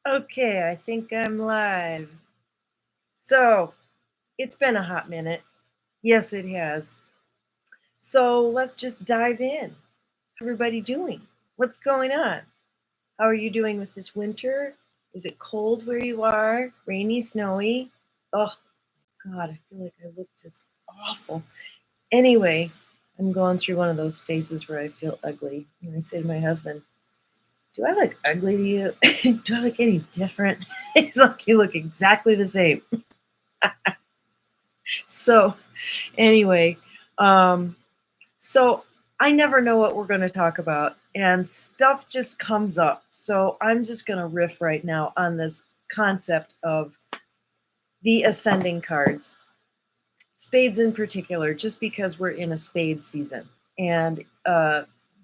Okay, I think I'm live. So, it's been a hot minute. Yes, it has. So, let's just dive in. How everybody doing? What's going on? How are you doing with this winter? Is it cold where you are? Rainy, snowy? Oh, God, I feel like I look just awful. Anyway, I'm going through one of those phases where I feel ugly. And I say to my husband, do I look ugly to you? Do I look any different? He's like, you look exactly the same. So, anyway, um, so I never know what we're going to talk about, and stuff just comes up. So I'm just going to riff right now on this concept of the ascending cards, spades in particular, just because we're in a spade season. And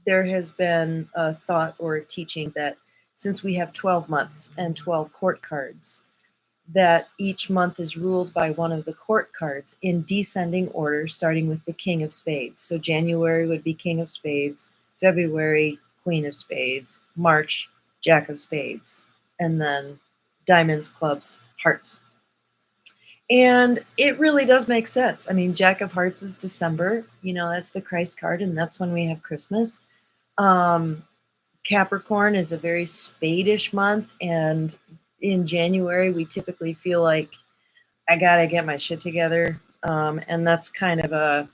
there has been a thought or a teaching that since we have 12 months and 12 court cards, that each month is ruled by one of the court cards in descending order, starting with the King of Spades. So January would be King of Spades, February, Queen of Spades, March, Jack of Spades, and then diamonds, clubs, hearts. And it really does make sense. I mean, Jack of Hearts is December, that's the Christ card, and that's when we have Christmas. Um, Capricorn is a very spadish month, and in January, we typically feel like I gotta get my shit together. And that's kind of a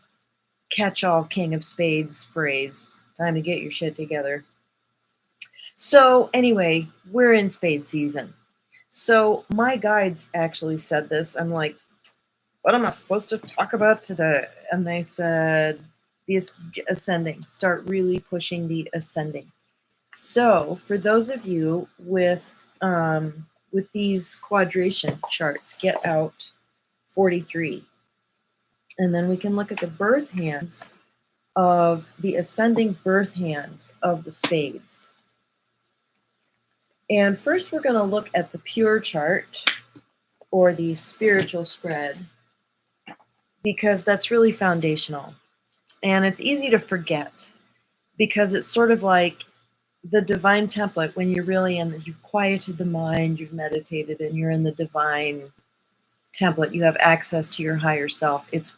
catch-all King of Spades phrase. Time to get your shit together. So anyway, we're in spade season. So my guides actually said this. I'm like, what am I supposed to talk about today? And they said, the ascending. Start really pushing the ascending. So for those of you with these quadration charts, get out 43. And then we can look at the birth hands of the ascending birth hands of the spades. And first we're going to look at the pure chart or the spiritual spread, because that's really foundational. And it's easy to forget because it's sort of like the divine template when you're really you've quieted the mind, you've meditated, and you're in the divine template. You have access to your higher self. It's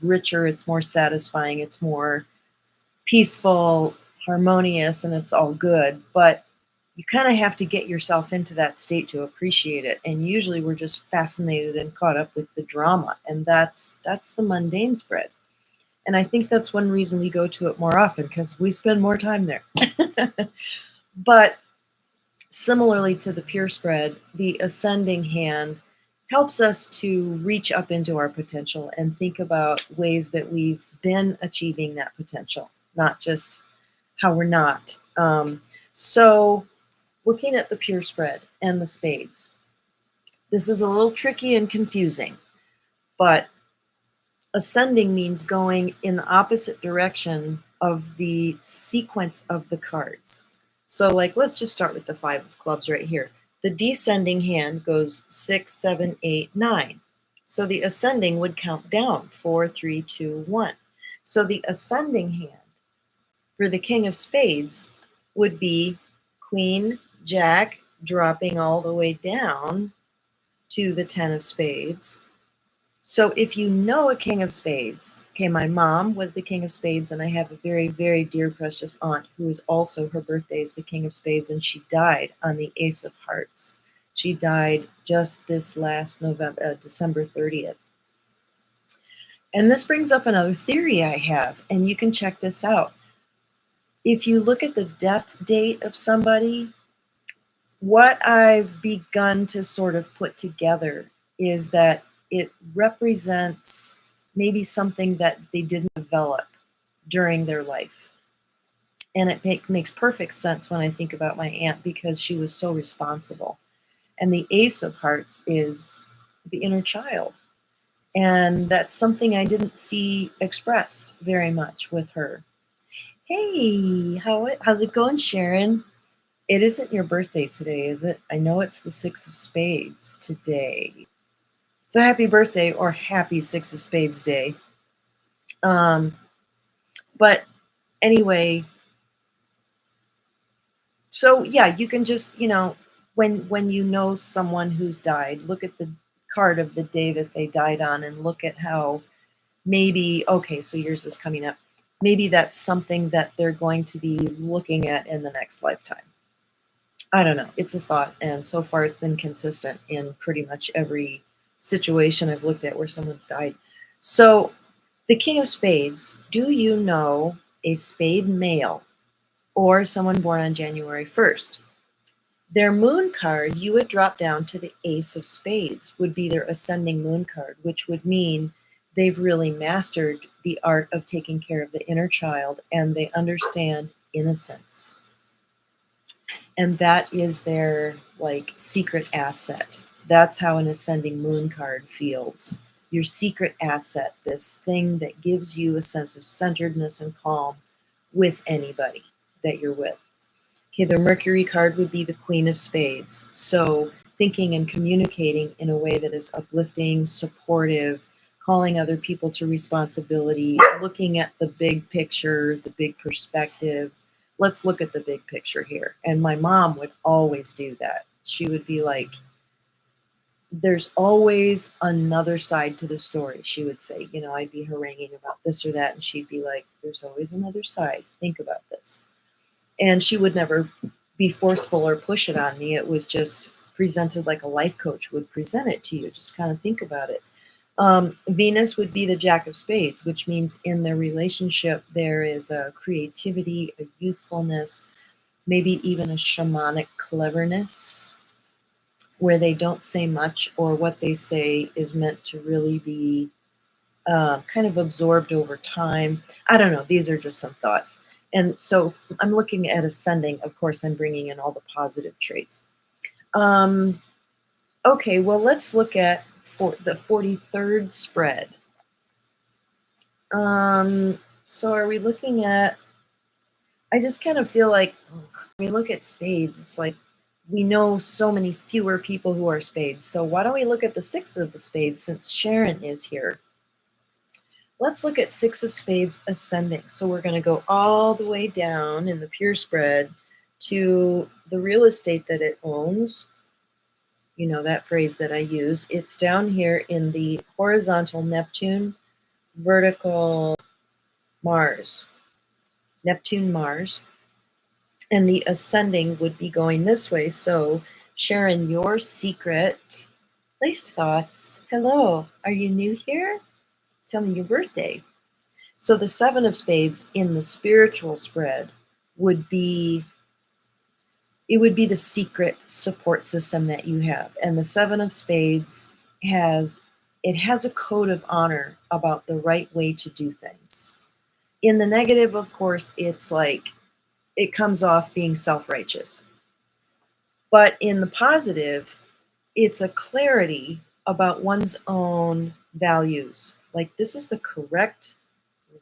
richer, it's more satisfying, it's more peaceful, harmonious, and it's all good. But you kind of have to get yourself into that state to appreciate it. And usually we're just fascinated and caught up with the drama, and that's the mundane spread. And I think that's one reason we go to it more often, because we spend more time there. But similarly to the pure spread, the ascending hand helps us to reach up into our potential and think about ways that we've been achieving that potential, not just how we're not. So looking at the pure spread and the spades, this is a little tricky and confusing, but ascending means going in the opposite direction of the sequence of the cards. So like, let's just start with the 5 of clubs right here. The descending hand goes 6, 7, 8, 9. So the ascending would count down 4, 3, 2, 1. So the ascending hand for the King of Spades would be Queen, Jack, dropping all the way down to the 10 of Spades. So if you know a King of Spades, okay, my mom was the King of Spades, and I have a very, very dear, precious aunt who is also, her birthday is the King of Spades, and she died on the Ace of Hearts. She died just this last December 30th. And this brings up another theory I have, and you can check this out. If you look at the death date of somebody, what I've begun to sort of put together is that it represents maybe something that they didn't develop during their life. And it makes perfect sense when I think about my aunt, because she was so responsible. And the Ace of Hearts is the inner child. And that's something I didn't see expressed very much with her. Hey, how's it going, Sharon? It isn't your birthday today, is it? I know it's the 6 of Spades today. So happy birthday, or happy 6 of Spades day. But anyway, so yeah, you can just, when you know someone who's died, look at the card of the day that they died on and look at how maybe, okay, so yours is coming up. Maybe that's something that they're going to be looking at in the next lifetime. I don't know. It's a thought. And so far it's been consistent in pretty much every situation I've looked at where someone's died. So the King of Spades, do you know a spade male or someone born on January 1st? Their moon card, you would drop down to the Ace of Spades, would be their ascending moon card, which would mean they've really mastered the art of taking care of the inner child and they understand innocence. And that is their like secret asset. That's how an ascending moon card feels. Your secret asset, this thing that gives you a sense of centeredness and calm with anybody that you're with. Okay, the Mercury card would be the Queen of Spades. So thinking and communicating in a way that is uplifting, supportive, calling other people to responsibility, looking at the big picture, the big perspective. Let's look at the big picture here. And my mom would always do that. She would be like, there's always another side to the story, she would say. You know, I'd be haranguing about this or that, and she'd be like, there's always another side. Think about this. And she would never be forceful or push it on me. It was just presented like a life coach would present it to you. Just kind of think about it. Venus would be the Jack of Spades, which means in their relationship there is a creativity, a youthfulness, maybe even a shamanic cleverness where they don't say much, or what they say is meant to really be kind of absorbed over time. I don't know. These are just some thoughts. And so I'm looking at ascending. Of course, I'm bringing in all the positive traits. Okay, well, let's look at for the 43rd spread. So are we looking at, I just kind of feel like when we look at spades, it's like we know so many fewer people who are spades. So why don't we look at the 6 of the spades since Sharon is here? Let's look at 6 of spades ascending. So we're going to go all the way down in the pure spread to the real estate that it owns. You know, that phrase that I use. It's down here in the horizontal Neptune, vertical Mars. Neptune, Mars. And the ascending would be going this way. So Sharon, your secret laced thoughts. Hello, are you new here? Tell me your birthday. So the 7 of spades in the spiritual spread would be, it would be the secret support system that you have. And the 7 of spades has a code of honor about the right way to do things. In the negative, of course, it's like it comes off being self-righteous. But in the positive, it's a clarity about one's own values. Like, this is the correct,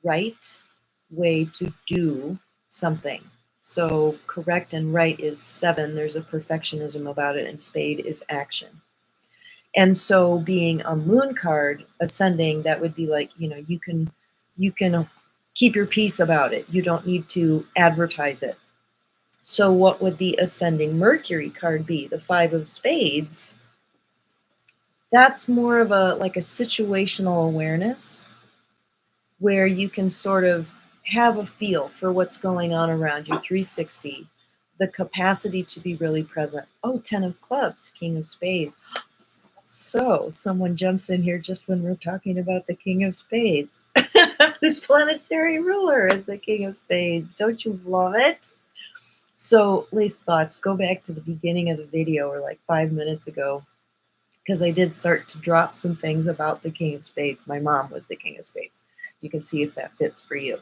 right way to do something. So correct and right is 7. There's a perfectionism about it, and spade is action. And so being a moon card ascending, that would be like, you know, you can keep your peace about it. You don't need to advertise it. So what would the ascending Mercury card be? The 5 of spades. That's more of a like a situational awareness where you can sort of have a feel for what's going on around you, 360, the capacity to be really present. Oh, 10 of clubs, King of spades. So someone jumps in here just when we're talking about the King of spades. Whose planetary ruler is the King of spades? Don't you love it? So, laced thoughts, go back to the beginning of the video, or like 5 minutes ago, because I did start to drop some things about the King of spades. My mom was the King of spades. You can see if that fits for you.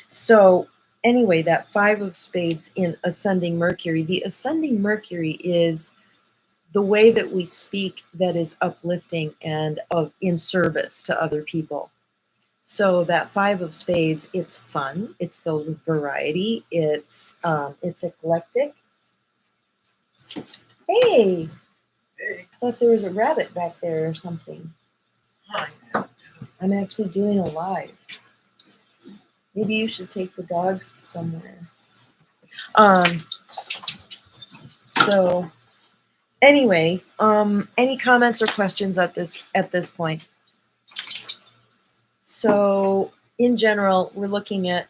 So anyway, that 5 of spades in ascending Mercury, the ascending Mercury is the way that we speak that is uplifting and in service to other people. So that 5 of spades, it's fun, it's filled with variety, it's eclectic. Hey, I thought there was a rabbit back there or something. I'm actually doing a live. Maybe you should take the dogs somewhere. So Anyway, any comments or questions at this point? So in general, we're looking at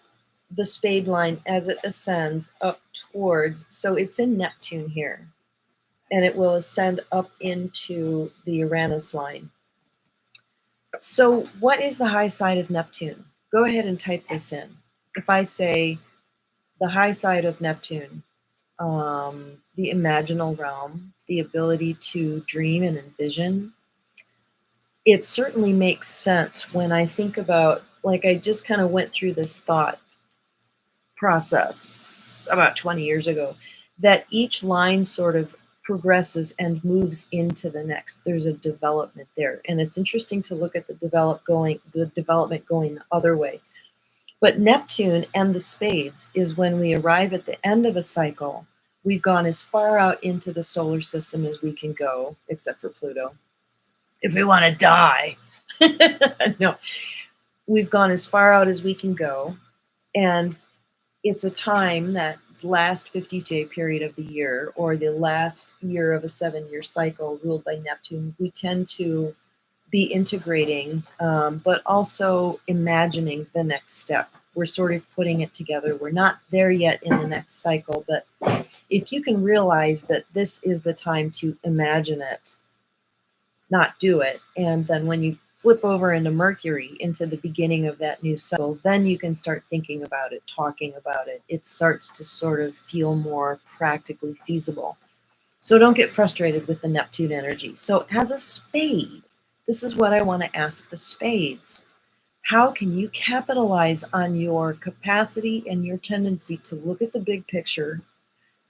the spade line as it ascends up towards, so it's in Neptune here, and it will ascend up into the Uranus line. So what is the high side of Neptune? Go ahead and type this in. If I say the high side of Neptune, the imaginal realm, the ability to dream and envision, it certainly makes sense when I think about, like, I just kind of went through this thought process about 20 years ago, that each line sort of progresses and moves into the next. There's a development there. And it's interesting to look at the development going the other way. But Neptune and the spades is when we arrive at the end of a cycle. We've gone as far out into the solar system as we can go, except for Pluto. If we want to die. No, we've gone as far out as we can go. And it's a time, that last 50-day period of the year, or the last year of a 7-year cycle ruled by Neptune, we tend to be integrating, but also imagining the next step. We're sort of putting it together. We're not there yet in the next cycle, but if you can realize that this is the time to imagine it, not do it, and then when you flip over into Mercury, into the beginning of that new cycle, then you can start thinking about it, talking about it. It starts to sort of feel more practically feasible. So don't get frustrated with the Neptune energy. So as a spade, this is what I want to ask the spades. How can you capitalize on your capacity and your tendency to look at the big picture,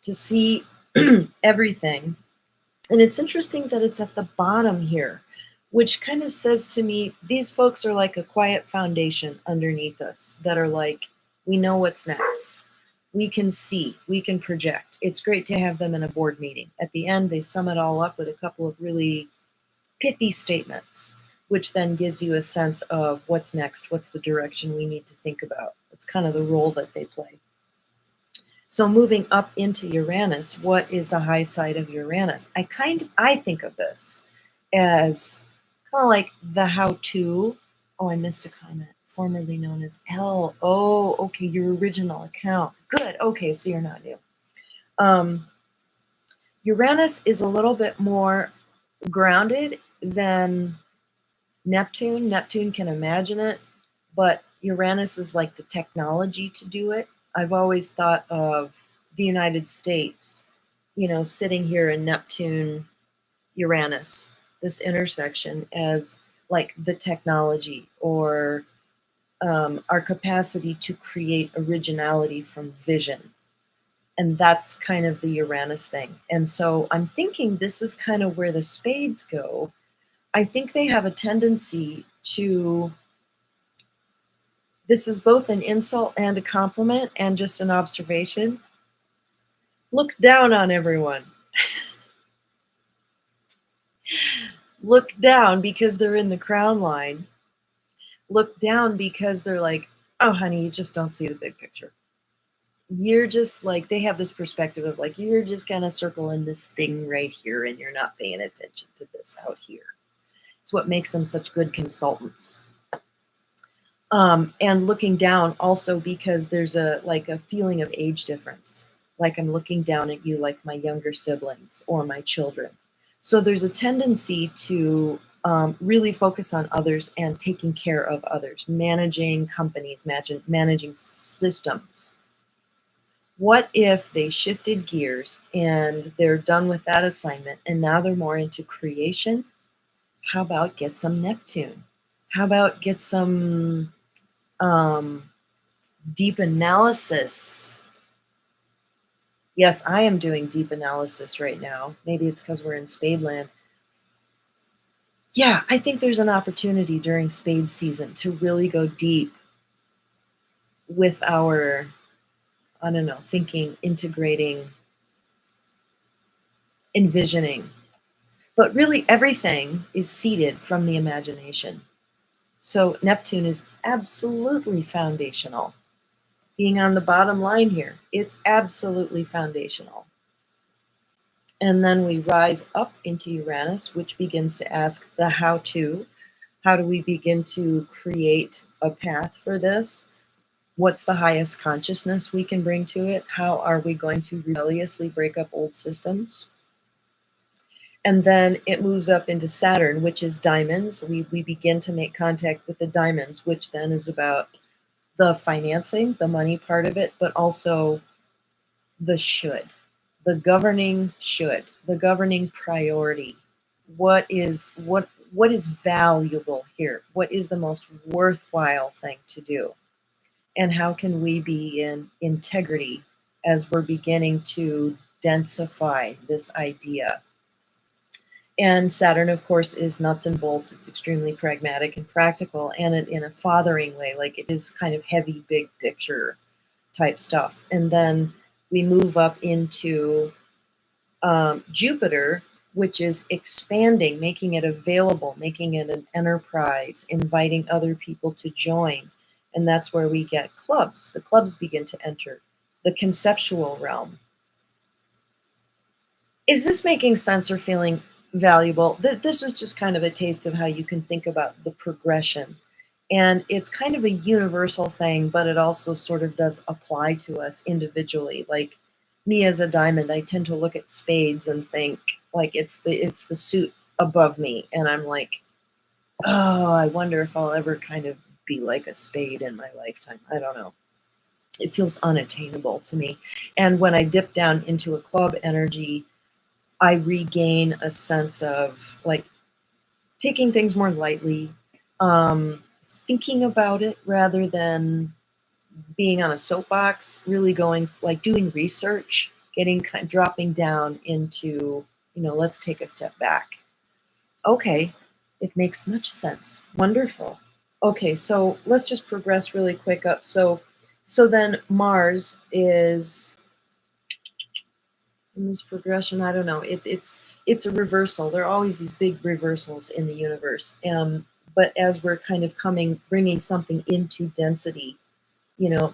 to see everything? And it's interesting that it's at the bottom here, which kind of says to me, these folks are like a quiet foundation underneath us that are like, we know what's next. We can see, we can project. It's great to have them in a board meeting. At the end, they sum it all up with a couple of really pithy statements, which then gives you a sense of what's next, what's the direction we need to think about. It's kind of the role that they play. So moving up into Uranus, what is the high side of Uranus? I think of this as kind of like the how-to. Oh, I missed a comment. Formerly known as L. Oh, okay, your original account. Good. Okay, so you're not new. Uranus is a little bit more grounded than Neptune. Neptune can imagine it, but Uranus is like the technology to do it. I've always thought of the United States, sitting here in Neptune, Uranus, this intersection, as like the technology, or our capacity to create originality from vision. And that's kind of the Uranus thing. And so I'm thinking this is kind of where the spades go. I think they have a tendency to, this is both an insult and a compliment and just an observation. Look down on everyone. Look down because they're in the crown line. Look down because they're like, oh, honey, you just don't see the big picture. You're just like, they have this perspective of like, you're just kind of circling this thing right here and you're not paying attention to this out here. It's what makes them such good consultants. And looking down also because there's a feeling of age difference. Like I'm looking down at you like my younger siblings or my children. So there's a tendency to really focus on others and taking care of others, managing companies, managing systems. What if they shifted gears and they're done with that assignment and now they're more into creation? How about get some Neptune? How about get some deep analysis? Yes, I am doing deep analysis right now. Maybe it's because we're in Spadeland. Yeah, I think there's an opportunity during spade season to really go deep with our, I don't know, thinking, integrating, envisioning. But really everything is seeded from the imagination. So Neptune is absolutely foundational. Being on the bottom line here, it's absolutely foundational. And then we rise up into Uranus, which begins to ask the how to. How do we begin to create a path for this? What's the highest consciousness we can bring to it? How are we going to rebelliously break up old systems? And then it moves up into Saturn, which is diamonds. We begin to make contact with the diamonds, which then is about the financing, the money part of it, but also the should, the governing should, the governing priority. What is valuable here? What is the most worthwhile thing to do? And how can we be in integrity as we're beginning to densify this idea? And Saturn, of course, is nuts and bolts. It's extremely pragmatic and practical, and in a fathering way, like it is kind of heavy, big picture type stuff. And then we move up into Jupiter, which is expanding, making it available, making it an enterprise, inviting other people to join. And that's where we get clubs. The clubs begin to enter the conceptual realm. Is this making sense or feeling valuable? This is just kind of a taste of how you can think about the progression. And it's kind of a universal thing, but it also sort of does apply to us individually. Like me as a diamond, I tend to look at spades and think like it's the suit above me. And I'm like, oh, I wonder if I'll ever kind of be like a spade in my lifetime. I don't know. It feels unattainable to me. And when I dip down into a club energy, I regain a sense of like taking things more lightly, thinking about it rather than being on a soapbox, really going like doing research, dropping down into, let's take a step back. Okay, it makes much sense. Wonderful. Okay, so let's just progress really quick up. So then Mars is in this progression. I don't know. It's a reversal. There are always these big reversals in the universe. But as we're kind of bringing something into density,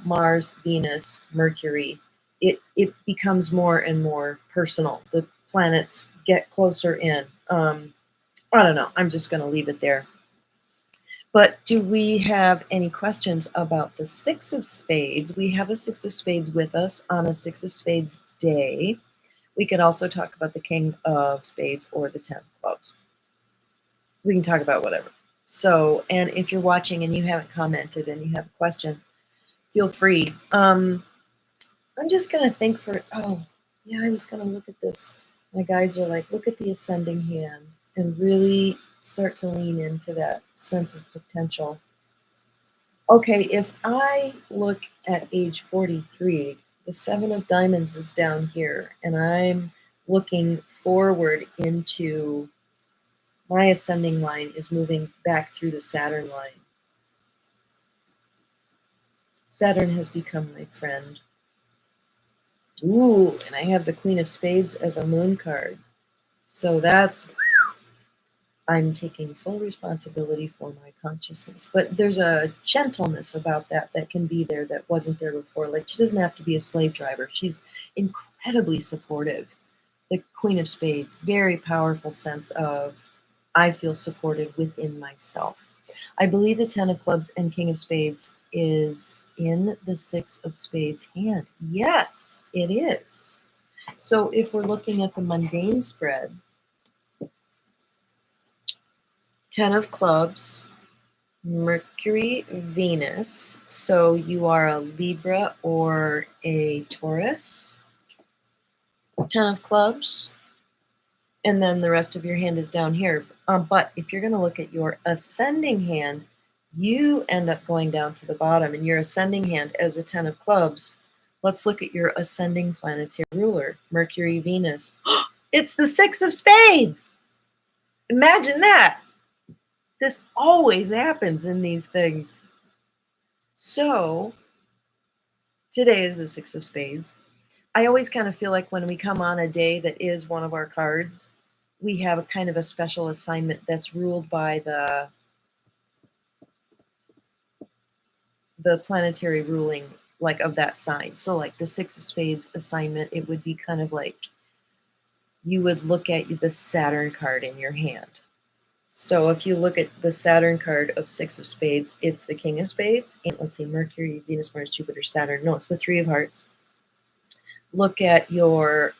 Mars, Venus, Mercury, it becomes more and more personal. The planets get closer in. I don't know. I'm just going to leave it there. But do we have any questions about the Six of Spades? We have a Six of Spades with us on a Six of Spades day. We could also talk about the King of Spades or the 10 of Clubs. We can talk about whatever. So, and if you're watching and you haven't commented and you have a question, feel free. I'm just going to think oh, yeah, I was going to look at this. My guides are like, look at the ascending hand and really start to lean into that sense of potential. Okay, if I look at age 43, the Seven of Diamonds is down here, and I'm looking forward into my ascending line is moving back through the Saturn line. Saturn has become my friend. Ooh, and I have the Queen of Spades as a moon card. So I'm taking full responsibility for my consciousness. But there's a gentleness about that can be there that wasn't there before. Like, she doesn't have to be a slave driver. She's incredibly supportive. The Queen of Spades, very powerful sense of, I feel supported within myself. I believe the 10 of Clubs and King of Spades is in the 6 of Spades hand. Yes, it is. So if we're looking at the mundane spread, 10 of Clubs, Mercury, Venus. So you are a Libra or a Taurus. 10 of Clubs. And then the rest of your hand is down here. But if you're going to look at your ascending hand, you end up going down to the bottom. And your ascending hand as a 10 of Clubs, let's look at your ascending planetary ruler, Mercury, Venus. It's the 6 of Spades. Imagine that. This always happens in these things. So today is the 6 of Spades. I always kind of feel like when we come on a day that is one of our cards, we have a kind of a special assignment that's ruled by the planetary ruling, like, of that sign. So like the 6 of Spades assignment, it would be kind of like you would look at the Saturn card in your hand. So if you look at the Saturn card of 6 of spades, it's the King of Spades. And let's see, Mercury, Venus, Mars, Jupiter, Saturn. No, it's the 3 of hearts. Look at your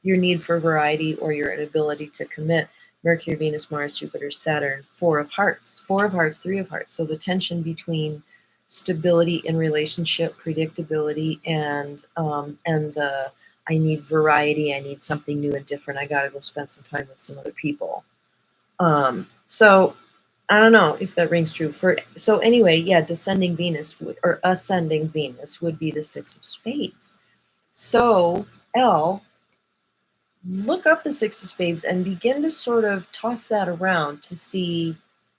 need for variety or your inability to commit. Mercury, Venus, Mars, Jupiter, Saturn, 4 of hearts. 4 of hearts, 3 of hearts. So the tension between stability in relationship, predictability, and the I need variety, I need something new and different, I gotta go spend some time with some other people. So I don't know if that rings true. So anyway, yeah, descending Venus or ascending Venus would be the 6 of spades. So L, look up the 6 of spades and begin to sort of toss that around to see,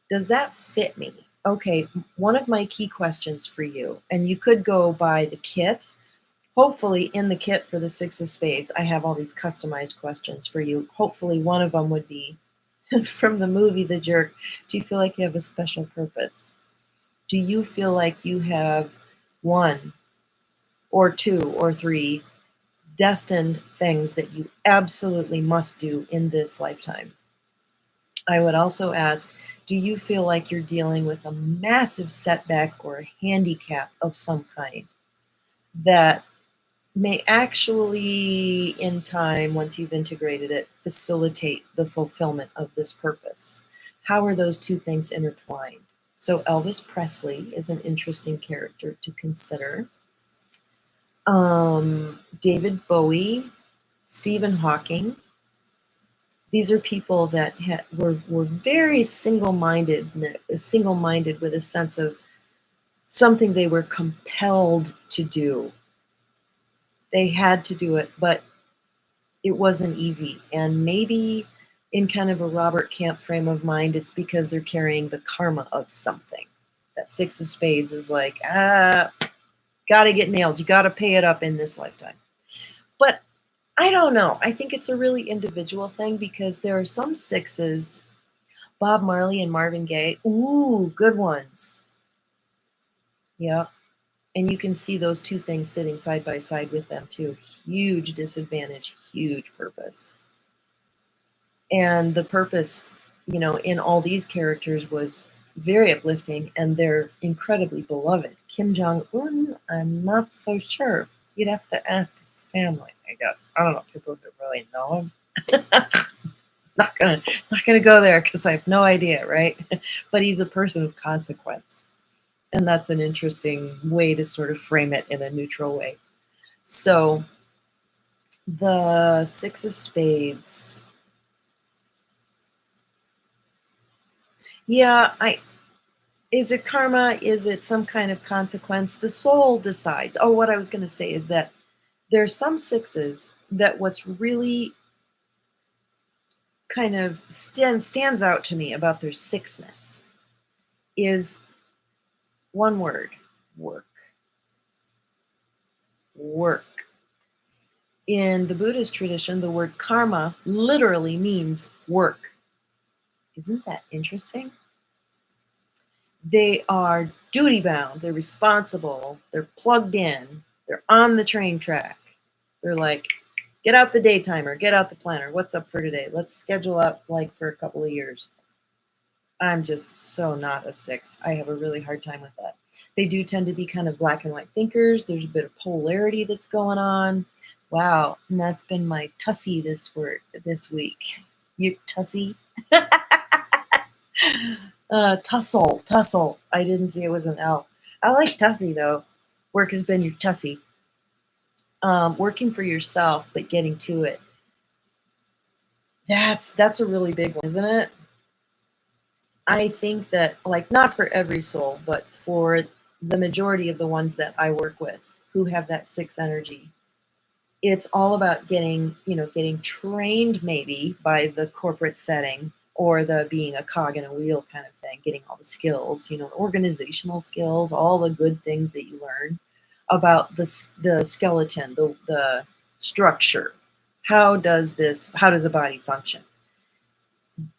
does that fit me? Okay, one of my key questions for you, and you could go by the kit. Hopefully in the kit for the 6 of spades, I have all these customized questions for you. Hopefully one of them would be from the movie The Jerk. Do you feel like you have a special purpose? Do you feel like you have 1 or 2 or 3 destined things that you absolutely must do in this lifetime? I would also ask, do you feel like you're dealing with a massive setback or a handicap of some kind that may actually, in time, once you've integrated it, facilitate the fulfillment of this purpose? How are those two things intertwined? So Elvis Presley is an interesting character to consider. David Bowie, Stephen Hawking. These are people that were very single-minded with a sense of something they were compelled to do. They had to do it, but it wasn't easy. And maybe in kind of a Robert Camp frame of mind, it's because they're carrying the karma of something. That 6 of spades is like, gotta get nailed. You gotta pay it up in this lifetime. But I don't know. I think it's a really individual thing because there are some 6s, Bob Marley and Marvin Gaye. Ooh, good ones. Yeah. And you can see those two things sitting side by side with them too. Huge disadvantage, huge purpose. And the purpose, in all these characters was very uplifting, and they're incredibly beloved. Kim Jong-un, I'm not so sure. You'd have to ask his family, I guess. I don't know, people who really know him. Not gonna go there because I have no idea, right? But he's a person of consequence. And that's an interesting way to sort of frame it in a neutral way. So the 6 of spades. Yeah, is it karma? Is it some kind of consequence? The soul decides. Oh, what I was going to say is that there's some 6s that what's really kind of stands out to me about their 6ness is one word: work. Work. In the Buddhist tradition, the word karma literally means work. Isn't that interesting? They are duty bound, they're responsible, they're plugged in, they're on the train track. They're like, get out the day timer, get out the planner. What's up for today? Let's schedule up like for a couple of years. I'm just so not a 6. I have a really hard time with that. They do tend to be kind of black and white thinkers. There's a bit of polarity that's going on. Wow, and that's been my tussie this week. You tussie? Tussle. I didn't see it was an L. I like tussie though. Work has been your tussie. Working for yourself, but getting to it. That's a really big one, isn't it? I think that, like, not for every soul, but for the majority of the ones that I work with who have that 6 energy, it's all about getting trained maybe by the corporate setting or the being a cog in a wheel kind of thing, getting all the skills, organizational skills, all the good things that you learn about the skeleton, the structure. How does a body function?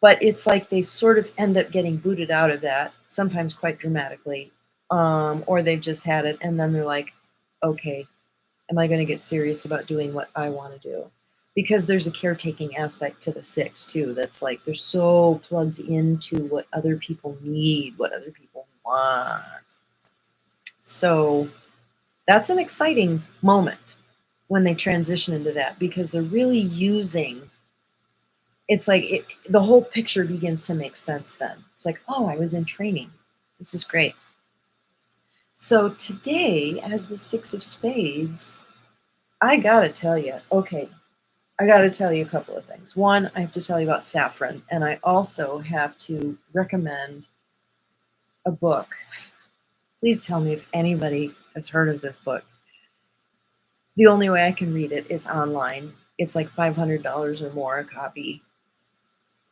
But it's like they sort of end up getting booted out of that, sometimes quite dramatically, or they've just had it and then they're like, okay, am I going to get serious about doing what I want to do? because there's a caretaking aspect to the 6 too. That's like they're so plugged into what other people need, what other people want. So that's an exciting moment when they transition into that, because they're really using, it's like the whole picture begins to make sense then. It's like, oh, I was in training. This is great. So today, as the 6 of spades, I gotta tell you, okay, I gotta tell you a couple of things. One, I have to tell you about saffron, and I also have to recommend a book. Please tell me if anybody has heard of this book. The only way I can read it is online. It's like $500 or more a copy.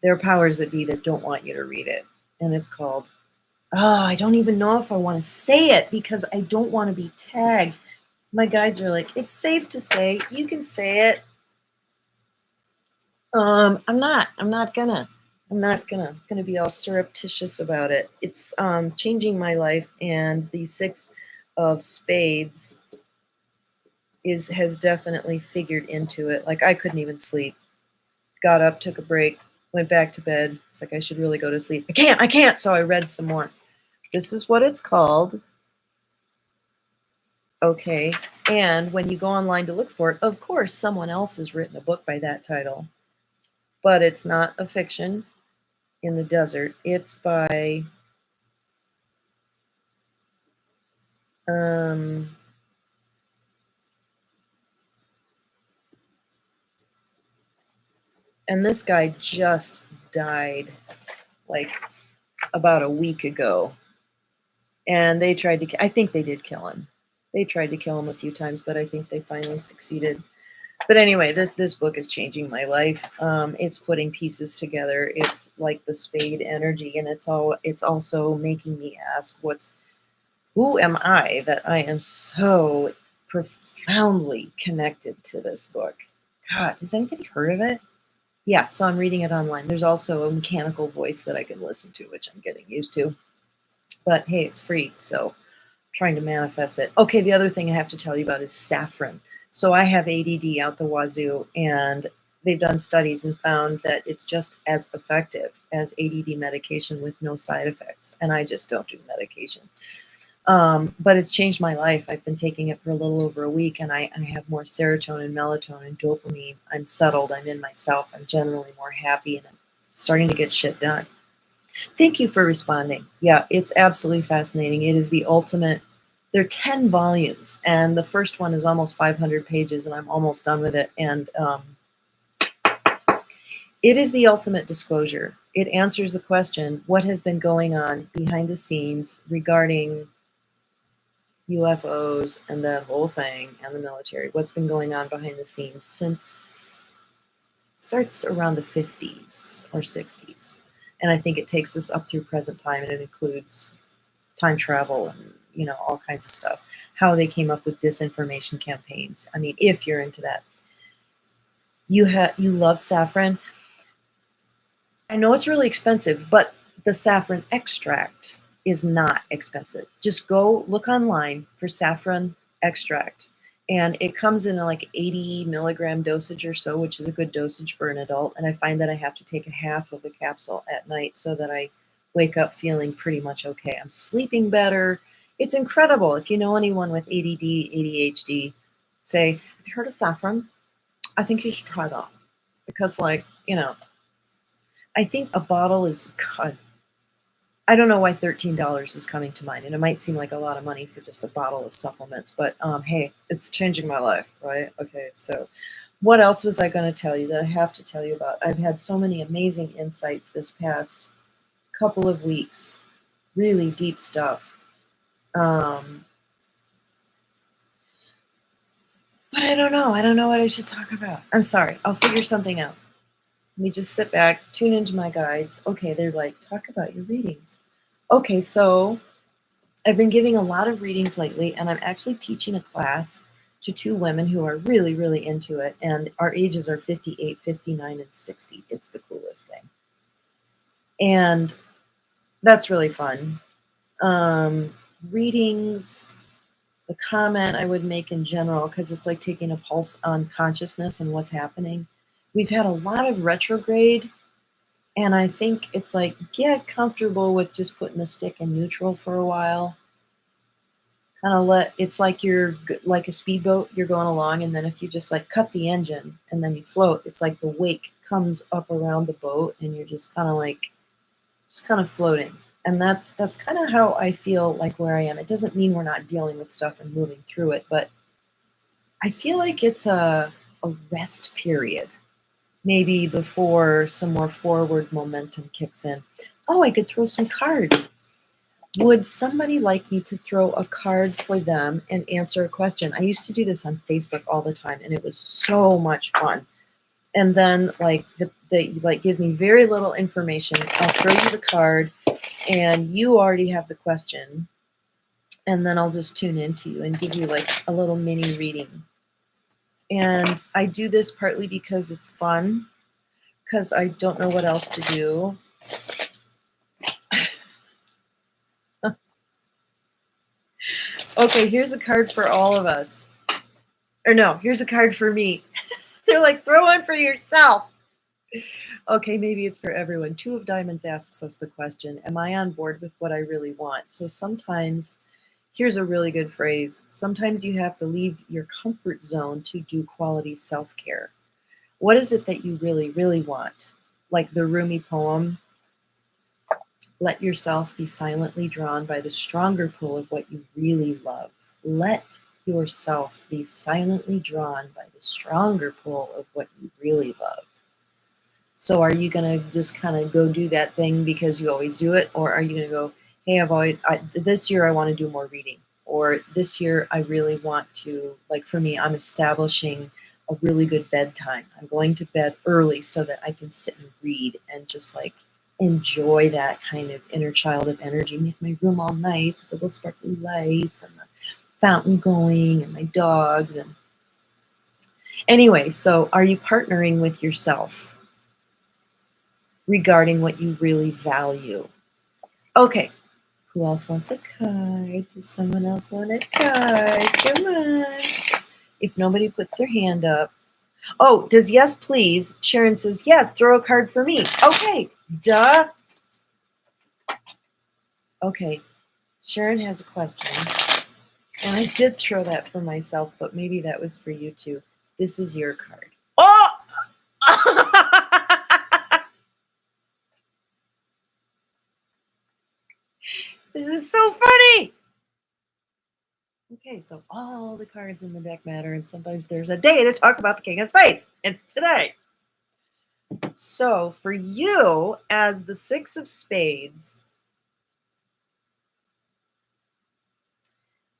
There are powers that be that don't want you to read it. And it's called, I don't even know if I want to say it because I don't want to be tagged. My guides are like, it's safe to say, you can say it. I'm not gonna be all surreptitious about it. It's changing my life, and the 6 of spades has definitely figured into it. Like I couldn't even sleep. Got up, took a break, went back to bed. It's like I should really go to sleep. I can't. So I read some more. This is what it's called. Okay. And when you go online to look for it, of course, someone else has written a book by that title, but it's not a fiction in the desert. It's by, and this guy just died like about a week ago. And they tried to, I think they did kill him. They tried to kill him a few times, but I think they finally succeeded. But anyway, this book is changing my life. It's putting pieces together. It's like the spade energy, and it's also making me ask, who am I that I am so profoundly connected to this book? God, has anybody heard of it? Yeah, so I'm reading it online. There's also a mechanical voice that I can listen to, which I'm getting used to. But hey, it's free, so I'm trying to manifest it. Okay, the other thing I have to tell you about is saffron. So I have ADD out the wazoo, and they've done studies and found that it's just as effective as ADD medication with no side effects. And I just don't do medication. But it's changed my life. I've been taking it for a little over a week, and I have more serotonin, melatonin, dopamine. I'm settled. I'm in myself. I'm generally more happy, and I'm starting to get shit done. Thank you for responding. Yeah, it's absolutely fascinating. It is the ultimate. There are 10 volumes, and the first one is almost 500 pages, and I'm almost done with it. And it is the ultimate disclosure. It answers the question, what has been going on behind the scenes regarding UFOs and that whole thing and the military? What's been going on behind the scenes since it starts around the 50s or 60s. And I think it takes us up through present time, and it includes time travel and all kinds of stuff. How they came up with disinformation campaigns. I mean, if you're into that. You love saffron. I know it's really expensive, but the saffron extract is not expensive. Just go look online for saffron extract, and it comes in a like 80 milligram dosage or so, which is a good dosage for an adult. And I find that I have to take a half of a capsule at night so that I wake up feeling pretty much okay. I'm sleeping better. It's incredible. If you know anyone with ADD, ADHD, say, have you heard of saffron? I think you should try that, because I think a bottle is, I don't know why $13 is coming to mind, and it might seem like a lot of money for just a bottle of supplements, but hey, it's changing my life, right? Okay, so what else was I going to tell you that I have to tell you about? I've had so many amazing insights this past couple of weeks, really deep stuff. But I don't know. I don't know what I should talk about. I'm sorry. I'll figure something out. Let me just sit back, tune into my guides. Okay, they're like, talk about your readings. Okay, so I've been giving a lot of readings lately, and I'm actually teaching a class to 2 women who are really, really into it, and our ages are 58, 59, and 60. It's the coolest thing. And that's really fun. Readings, the comment I would make in general, because it's like taking a pulse on consciousness and what's happening. we've had a lot of retrograde, and I think it's like, get comfortable with just putting the stick in neutral for a while. Kind of it's like you're like a speedboat, you're going along, and then if you just like cut the engine and then you float, it's like the wake comes up around the boat and you're just kind of floating. And that's kind of how I feel like where I am. It doesn't mean we're not dealing with stuff and moving through it, but I feel like it's a rest period, maybe before some more forward momentum kicks in. Oh, I could throw some cards. Would somebody like me to throw a card for them and answer a question? I used to do this on Facebook all the time, and it was so much fun. And then like they like give me very little information. I'll throw you the card, and you already have the question, and then I'll just tune into you and give you like a little mini reading. And I do this partly because it's fun, because I don't know what else to do. Okay, here's a card for all of us. Or no, here's a card for me. They're like, throw one for yourself. Okay, maybe it's for everyone. Two of Diamonds asks us the question, am I on board with what I really want? So sometimes, here's a really good phrase. Sometimes you have to leave your comfort zone to do quality self-care. What is it that you really, really want? Like the Rumi poem, let yourself be silently drawn by the stronger pull of what you really love. Let yourself be silently drawn by the stronger pull of what you really love. So are you going to just kind of go do that thing because you always do it? Or are you going to go, hey, this year I want to do more reading. Or this year I really want to, like for me, I'm establishing a really good bedtime. I'm going to bed early so that I can sit and read and just like enjoy that kind of inner child of energy, make my room all nice with the little sparkly lights and the fountain going and my dogs. And anyway, so are you partnering with yourself regarding what you really value? Okay, who else wants a card? Does someone else want a card? Come on. If nobody puts their hand up. Oh, does yes please? Sharon says, yes, throw a card for me. Okay, duh. Okay, Sharon has a question. And I did throw that for myself, but maybe that was for you too. This is your card. Oh! This is so funny. Okay, so all the cards in the deck matter, and sometimes there's a day to talk about the King of Spades. It's today. So for you, as the Six of Spades,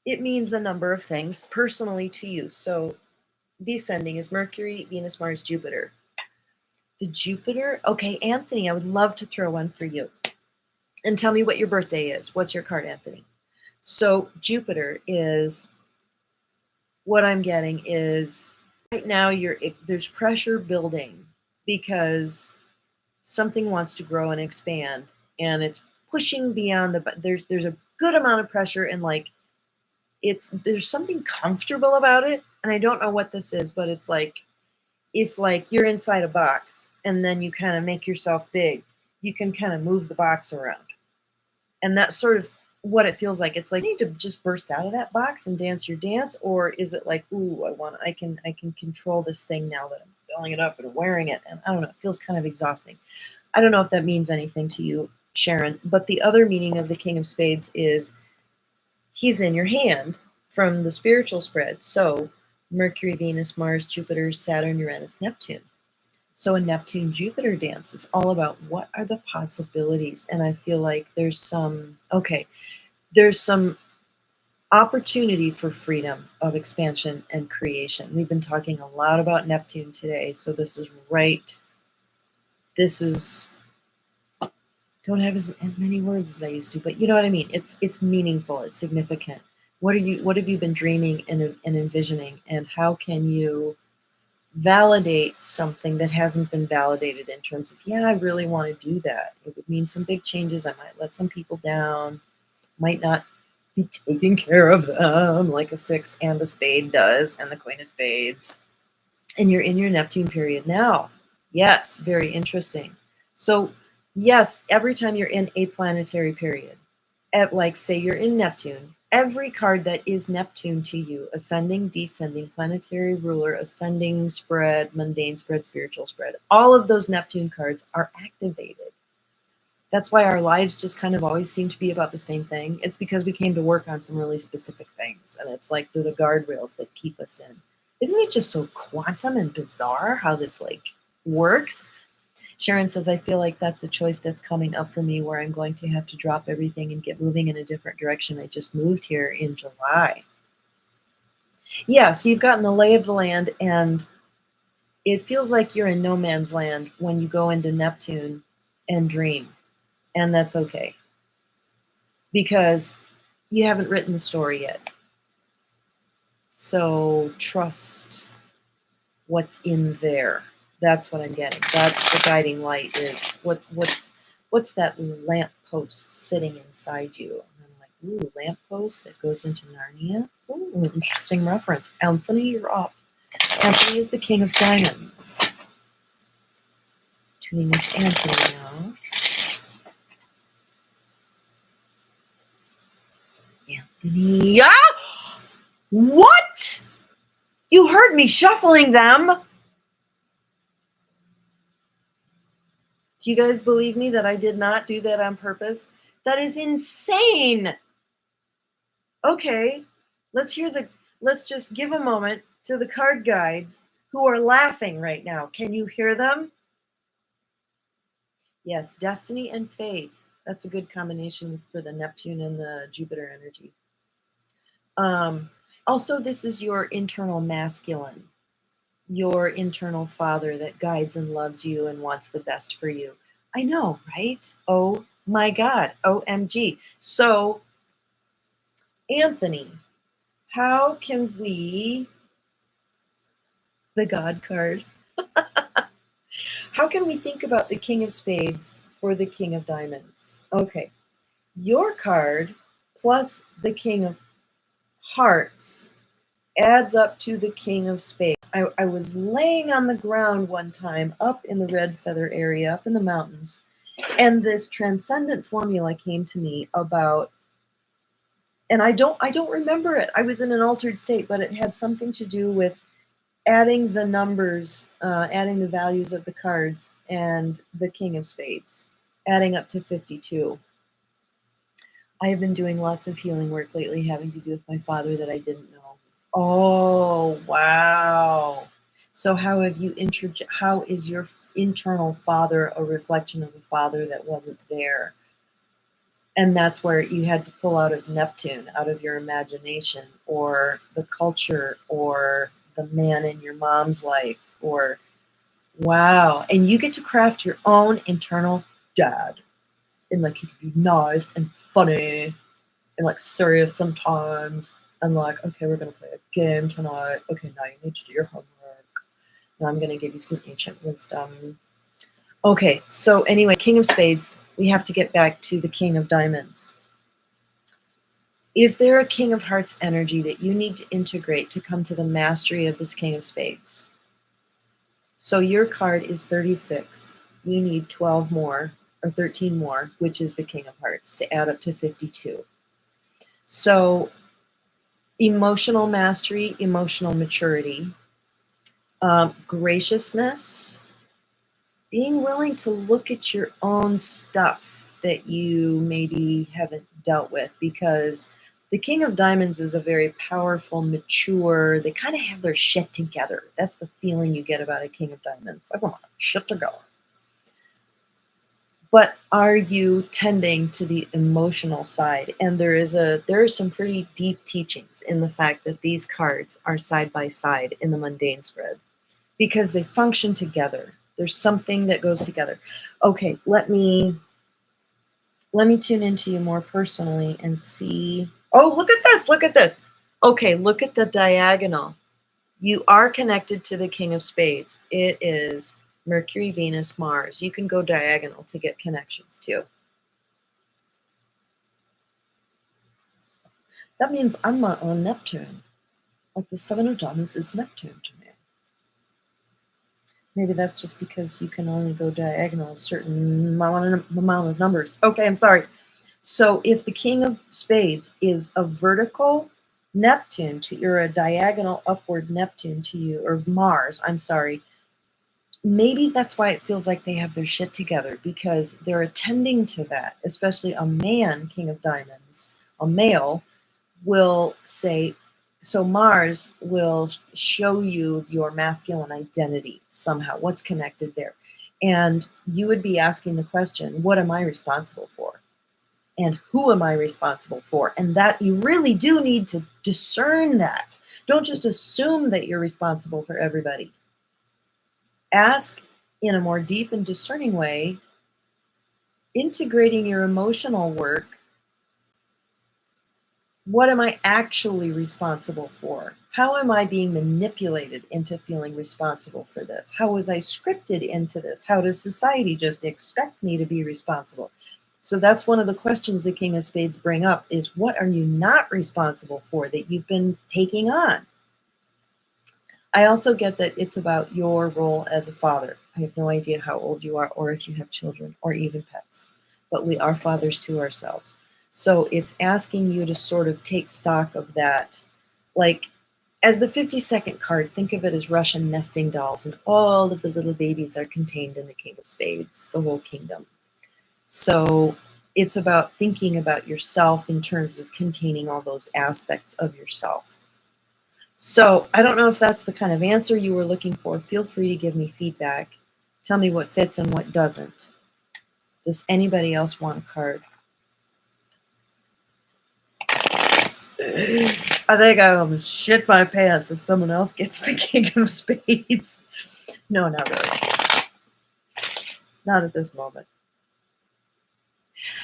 it means a number of things personally to you. So descending is Mercury, Venus, Mars, Jupiter. The Jupiter? Okay, Anthony, I would love to throw one for you. And tell me what your birthday is. What's your card, Anthony? So Jupiter is, what I'm getting is right now there's pressure building because something wants to grow and expand, and it's pushing beyond there's a good amount of pressure, and like there's something comfortable about it, and I don't know what this is, but it's like if like you're inside a box and then you kind of make yourself big, you can kind of move the box around. And that's sort of what it feels like. It's like you need to just burst out of that box and dance your dance, or is it like, ooh, I can control this thing now that I'm filling it up and wearing it, and I don't know, it feels kind of exhausting. I don't know if that means anything to you, Sharon, but the other meaning of the King of Spades is he's in your hand from the spiritual spread. So Mercury, Venus, Mars, Jupiter, Saturn, Uranus, Neptune. So a Neptune-Jupiter dance is all about what are the possibilities. And I feel like there's some opportunity for freedom of expansion and creation. We've been talking a lot about Neptune today. So this is don't have as many words as I used to, but you know what I mean? It's meaningful, it's significant. What have you been dreaming and envisioning, and how can you validate something that hasn't been validated in terms of, yeah, I really want to do that. It would mean some big changes. I might let some people down, might not be taking care of them like a six and a spade does, and the Queen of Spades. And you're in your Neptune period now. Yes, very interesting. So, yes, every time you're in a planetary period, at like say you're in Neptune, every card that is Neptune to you, ascending, descending, planetary ruler, ascending spread, mundane spread, spiritual spread, all of those Neptune cards are activated. That's why our lives just kind of always seem to be about the same thing. It's because we came to work on some really specific things, and it's like through the guardrails that keep us in. Isn't it just so quantum and bizarre how this like works? Sharon says, I feel like that's a choice that's coming up for me where I'm going to have to drop everything and get moving in a different direction. I just moved here in July. Yeah, so you've gotten the lay of the land, and it feels like you're in no man's land when you go into Neptune and dream, and that's okay because you haven't written the story yet. So trust what's in there. That's what I'm getting. That's the guiding light is what's that lamp post sitting inside you? And I'm like, ooh, lamp post that goes into Narnia? Ooh, interesting reference. Anthony, you're up. Anthony is the king of diamonds. Tuning into Anthony now. Anthony. Ah! What? You heard me shuffling them. Do you guys believe me that I did not do that on purpose? That is insane. Okay, let's just give a moment to the card guides who are laughing right now. Can you hear them? Yes, destiny and faith. That's a good combination for the Neptune and the Jupiter energy. Also, this is your internal masculine, your internal father that guides and loves you and wants the best for you. I know, right? Oh my God, OMG. So, Anthony, how can we, the God card, how can we think about the King of Spades for the King of Diamonds? Okay, your card plus the King of Hearts adds up to the King of Spades. I was laying on the ground one time up in the Red Feather area, up in the mountains, and this transcendent formula came to me about, and I don't remember it. I was in an altered state, but it had something to do with adding the numbers, adding the values of the cards and the King of Spades, adding up to 52. I have been doing lots of healing work lately having to do with my father that I didn't know. Oh, wow. So how have you how is your internal father a reflection of a father that wasn't there? And that's where you had to pull out of Neptune, out of your imagination, or the culture, or the man in your mom's life, or wow. And you get to craft your own internal dad. And like he could be nice and funny and like serious sometimes. And like, okay, we're gonna play a game tonight. Okay, now you need to do your homework. Now I'm gonna give you some ancient wisdom. Okay, so anyway, King of Spades, we have to get back to the King of Diamonds. Is there a King of Hearts energy that you need to integrate to come to the mastery of this King of Spades? So your card is 36. You need 12 more or 13 more, which is the King of Hearts, to add up to 52. So emotional mastery, emotional maturity, graciousness, being willing to look at your own stuff that you maybe haven't dealt with, because the King of Diamonds is a very powerful, mature, they kind of have their shit together. That's the feeling you get about a King of Diamonds. I want shit together. But are you tending to the emotional side? And there are some pretty deep teachings in the fact that these cards are side by side in the mundane spread because they function together. There's something that goes together. Okay, let me tune into you more personally and see. Oh, look at this. Look at this. Okay, look at the diagonal. You are connected to the King of Spades. It is Mercury, Venus, Mars. You can go diagonal to get connections too. That means I'm my own Neptune. Like the Seven of Diamonds is Neptune to me. Maybe that's just because you can only go diagonal a certain amount of numbers. Okay, I'm sorry. So if the king of spades is a vertical Neptune to or a diagonal upward Neptune to you, or Mars, I'm sorry, maybe that's why it feels like they have their shit together, because they're attending to that, especially a man, king of diamonds, a male, will say, so Mars will show you your masculine identity somehow, what's connected there. And you would be asking the question, what am I responsible for? And who am I responsible for? And that you really do need to discern that. Don't just assume that you're responsible for everybody. Ask in a more deep and discerning way, integrating your emotional work. What am I actually responsible for? How am I being manipulated into feeling responsible for this? How was I scripted into this? How does society just expect me to be responsible? So that's one of the questions the King of Spades bring up is, what are you not responsible for that you've been taking on? I also get that it's about your role as a father. I have no idea how old you are or if you have children or even pets, but we are fathers to ourselves. So it's asking you to sort of take stock of that. Like, as the 52nd card, think of it as Russian nesting dolls, and all of the little babies are contained in the King of Spades, the whole kingdom. So it's about thinking about yourself in terms of containing all those aspects of yourself. So I don't know if that's the kind of answer you were looking for. Feel free to give me feedback. Tell me what fits and what doesn't. Does anybody else want a card? I think I'll shit my pants if someone else gets the King of Spades. No, not really. Not at this moment.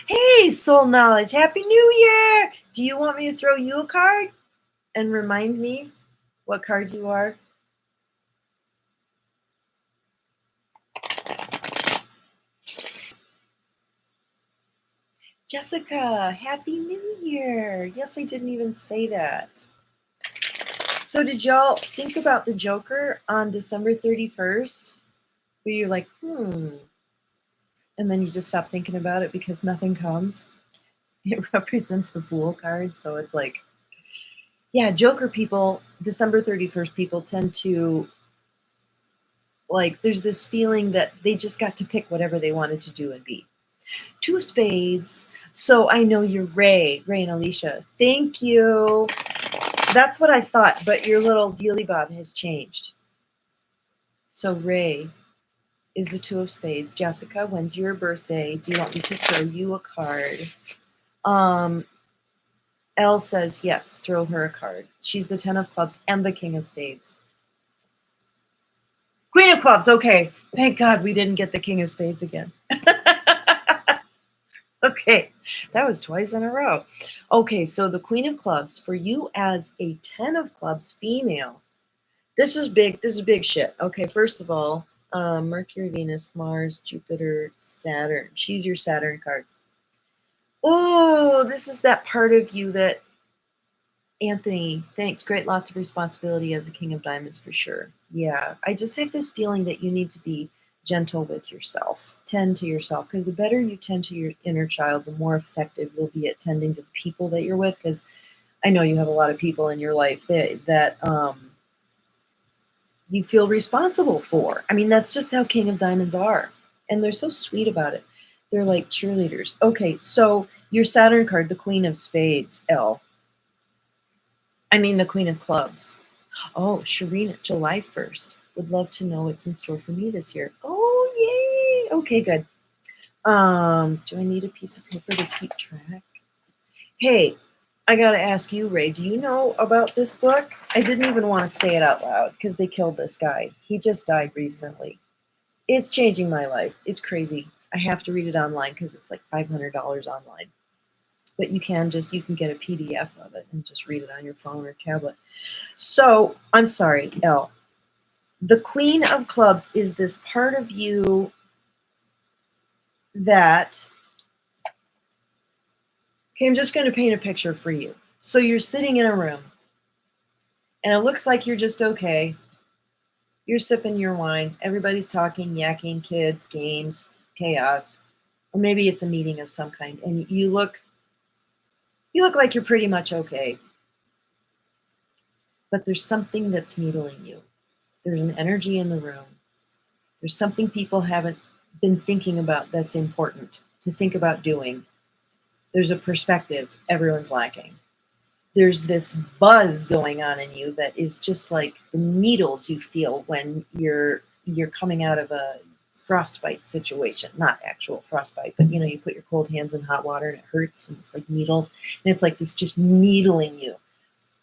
Hey, Soul Knowledge, Happy New Year! Do you want me to throw you a card and remind me what card you are? Jessica, Happy New Year! Yes, I didn't even say that. So did y'all think about the Joker on December 31st? Where you're like, and then you just stop thinking about it because nothing comes? It represents the Fool card, so it's like, yeah, Joker people, December 31st people tend to, like, there's this feeling that they just got to pick whatever they wanted to do and be. 2 of spades. So I know you're Ray and Alicia. Thank you. That's what I thought, but your little dealy bob has changed. So Ray is the 2 of spades. Jessica, when's your birthday? Do you want me to throw you a card? Elle says yes, throw her a card. She's the 10 of clubs and the King of spades. Queen of clubs, okay. Thank God we didn't get the King of spades again. Okay, that was twice in a row. Okay, so the Queen of clubs, for you as a 10 of clubs female, this is big shit. Okay, first of all, Mercury, Venus, Mars, Jupiter, Saturn. She's your Saturn card. Oh, this is that part of you that, Anthony, thanks. Great, lots of responsibility as a King of Diamonds for sure. Yeah, I just have this feeling that you need to be gentle with yourself. Tend to yourself, because the better you tend to your inner child, the more effective you'll be at tending to the people that you're with. Because I know you have a lot of people in your life that you feel responsible for. I mean, that's just how King of Diamonds are. And they're so sweet about it. They're like cheerleaders. Okay, so your Saturn card, the Queen of Spades, Elle. I mean, the Queen of Clubs. Oh, Sharina, July 1st. Would love to know what's in store for me this year. Oh, yay. Okay, good. Do I need a piece of paper to keep track? Hey, I gotta ask you, Ray, do you know about this book? I didn't even want to say it out loud because they killed this guy. He just died recently. It's changing my life. It's crazy. I have to read it online because it's like $500 online. But you can get a PDF of it and just read it on your phone or tablet. So, I'm sorry, Elle. The Queen of Clubs is this part of you that, okay, I'm just going to paint a picture for you. So you're sitting in a room, and it looks like you're just okay, You're sipping your wine. Everybody's talking, yakking, kids, games, chaos. Or maybe it's a meeting of some kind. And you look like you're pretty much okay. But there's something that's needling you. There's an energy in the room. There's something people haven't been thinking about that's important to think about doing. There's a perspective everyone's lacking. There's this buzz going on in you that is just like the needles you feel when you're coming out of a frostbite situation. Not actual frostbite, but you put your cold hands in hot water and it hurts and it's like needles. And it's like this just needling you.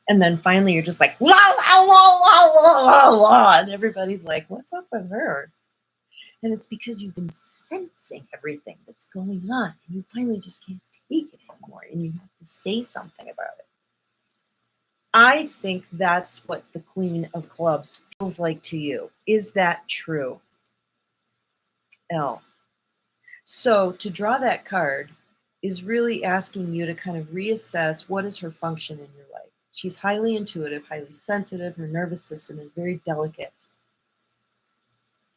And then finally you're just like, la, la, la, la, la, la, la. And everybody's like, what's up with her? And it's because you've been sensing everything that's going on. And you finally just can't take it anymore. And you have to say something about it. I think that's what the Queen of Clubs feels like to you. Is that true? L. So to draw that card is really asking you to kind of reassess what is her function in your life. She's highly intuitive, highly sensitive. Her nervous system is very delicate.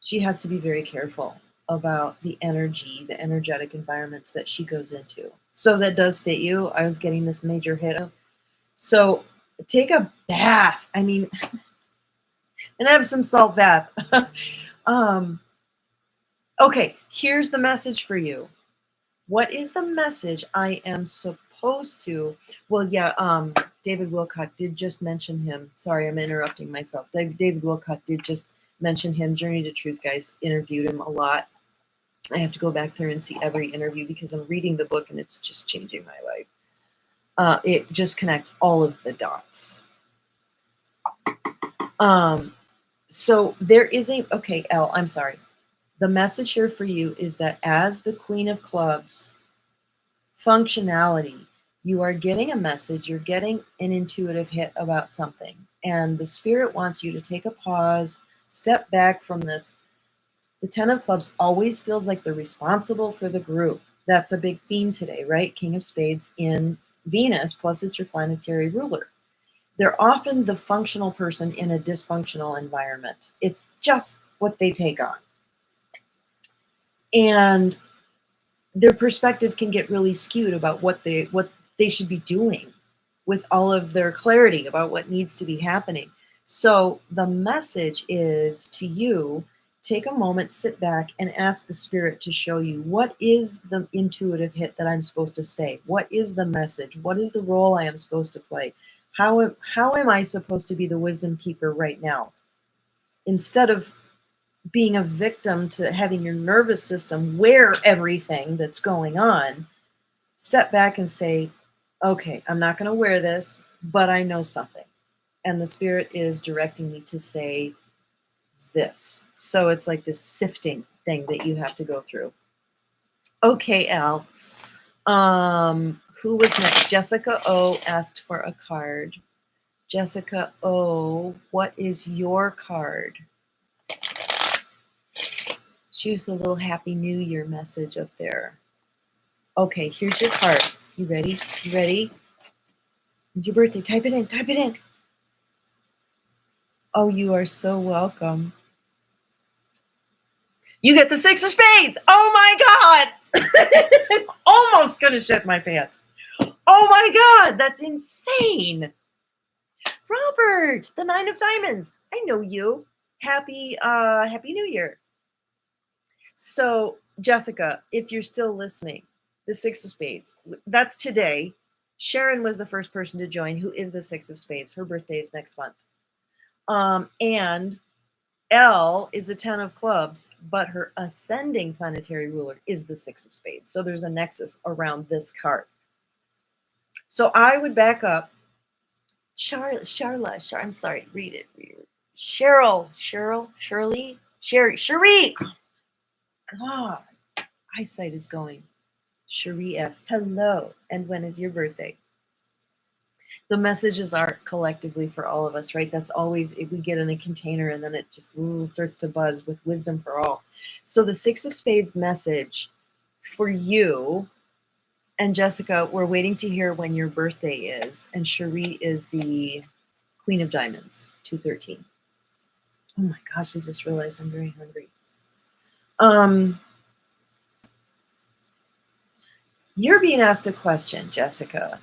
She has to be very careful about the energy, the energetic environments that she goes into. So that does fit you. I was getting this major hit. So take a bath. I mean, and have some salt bath. Okay, here's the message for you. What is the message I am supposed to? Well, yeah, David Wilcott did just mention him. Sorry, I'm interrupting myself. David Wilcott did just mention him. Journey to Truth guys interviewed him a lot. I have to go back there and see every interview because I'm reading the book and it's just changing my life. It just connects all of the dots. So there is okay, Elle, I'm sorry. The message here for you is that as the Queen of Clubs, functionality, you are getting a message, you're getting an intuitive hit about something. And the Spirit wants you to take a pause, step back from this. The 10 of Clubs always feels like they're responsible for the group. That's a big theme today, right? King of Spades in Venus, plus it's your planetary ruler. They're often the functional person in a dysfunctional environment. It's just what they take on. And their perspective can get really skewed about what they should be doing with all of their clarity about what needs to be happening. So the message is to you, take a moment, sit back, and ask the Spirit to show you what is the intuitive hit that I'm supposed to say? What is the message? What is the role I am supposed to play? How am I supposed to be the wisdom keeper right now? Instead of being a victim to having your nervous system wear everything that's going on, step back and say, okay, I'm not going to wear this, but I know something. And the Spirit is directing me to say this. So it's like this sifting thing that you have to go through. Okay, Al. Who was next? Jessica O asked for a card. Jessica O, what is your card? Choose a little Happy New Year message up there. Okay, here's your card. You ready? You ready? It's your birthday. Type it in. Type it in. Oh, you are so welcome. You get the 6 of Spades. Oh my God. I'm almost going to shit my pants. Oh my God. That's insane. Robert, the 9 of Diamonds. I know you. Happy New Year. So, Jessica, if you're still listening, the 6 of Spades, that's today. Sharon was the first person to join, who is the 6 of Spades. Her birthday is next month. And L is the 10 of Clubs, but her ascending planetary ruler is the 6 of Spades. So there's a nexus around this card. So I would back up. Charla, I'm sorry, read it. Cheryl, Shirley, Cherie. God, eyesight is going. Cherie F. Hello, and when is your birthday? The messages are collectively for all of us, right? That's always, if we get in a container and then it just starts to buzz with wisdom for all. So the 6 of Spades message for you, and Jessica, we're waiting to hear when your birthday is, and Cherie is the Queen of Diamonds, 213. Oh my gosh, I just realized I'm very hungry. You're being asked a question, Jessica,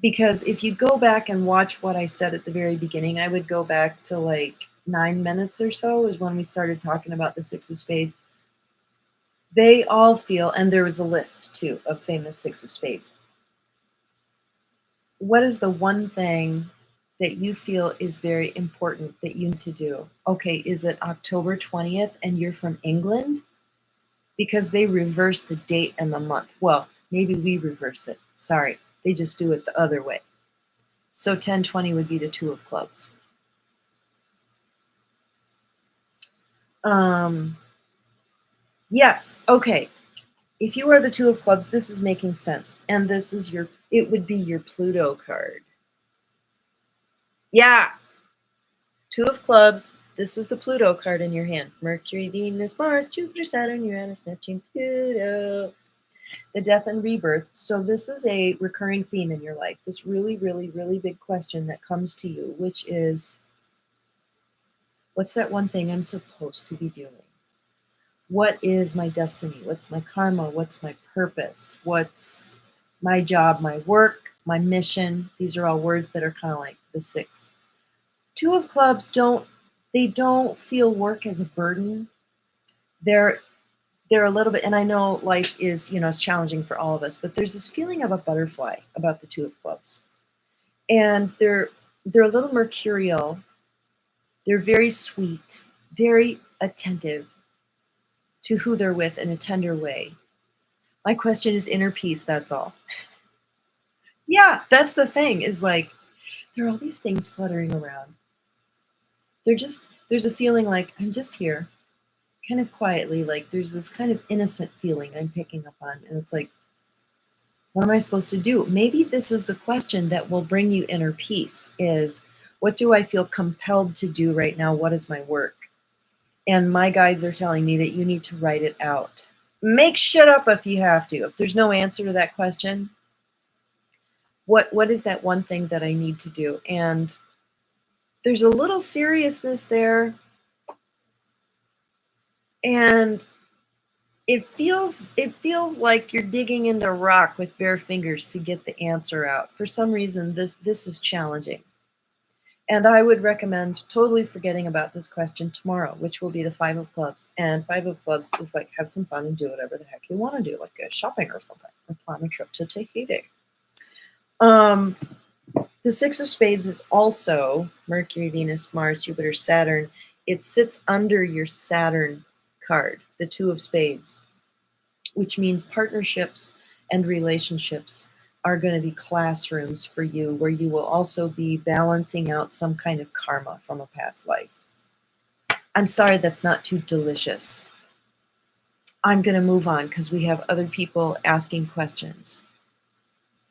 because if you go back and watch what I said at the very beginning, I would go back to like 9 minutes or so is when we started talking about the Six of Spades. They all feel, and there was a list too of famous Six of Spades. What is the one thing that you feel is very important that you need to do? Okay, is it October 20th and you're from England? Because they reverse the date and the month. Well, maybe we reverse it. Sorry, they just do it the other way. So 1020 would be the Two of Clubs. Yes, okay. If you are the Two of Clubs, this is making sense. And this is it would be your Pluto card. Yeah. Two of Clubs. This is the Pluto card in your hand. Mercury, Venus, Mars, Jupiter, Saturn, Uranus, Neptune, Pluto. The death and rebirth. So this is a recurring theme in your life. This really, really, really big question that comes to you, which is, what's that one thing I'm supposed to be doing? What is my destiny? What's my karma? What's my purpose? What's my job, my work, my mission? These are all words that are kind of like the six. Two of Clubs don't feel work as a burden. They're a little bit, and I know life is, it's challenging for all of us, but there's this feeling of a butterfly about the Two of Clubs. And they're a little mercurial. They're very sweet, very attentive to who they're with in a tender way. My question is inner peace, that's all. Yeah, that's the thing, is like, there are all these things fluttering around. There's a feeling like I'm just here, kind of quietly, like there's this kind of innocent feeling I'm picking up on. And it's like, what am I supposed to do? Maybe this is the question that will bring you inner peace, is what do I feel compelled to do right now? What is my work? And my guides are telling me that you need to write it out. Make shit up if you have to. If there's no answer to that question, what is that one thing that I need to do? And there's a little seriousness there. And it feels like you're digging into rock with bare fingers to get the answer out. For some reason, this is challenging. And I would recommend totally forgetting about this question tomorrow, which will be the Five of Clubs. And Five of Clubs is like, have some fun and do whatever the heck you want to do, like go shopping or something, or plan a trip to Tahiti. The Six of Spades is also Mercury, Venus, Mars, Jupiter, Saturn. It sits under your Saturn card, the Two of Spades, which means partnerships and relationships are going to be classrooms for you, where you will also be balancing out some kind of karma from a past life. I'm sorry that's not too delicious. I'm going to move on because we have other people asking questions.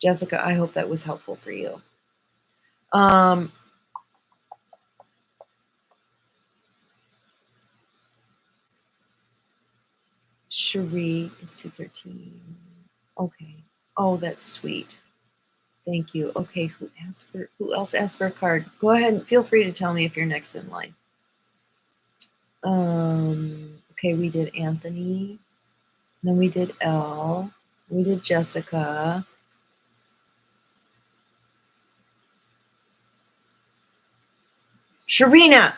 Jessica, I hope that was helpful for you. Cherie is 213. Okay. Oh, that's sweet. Thank you. Okay, who else asked for a card? Go ahead and feel free to tell me if you're next in line. Okay, we did Anthony. Then we did Elle. We did Jessica. Sharina.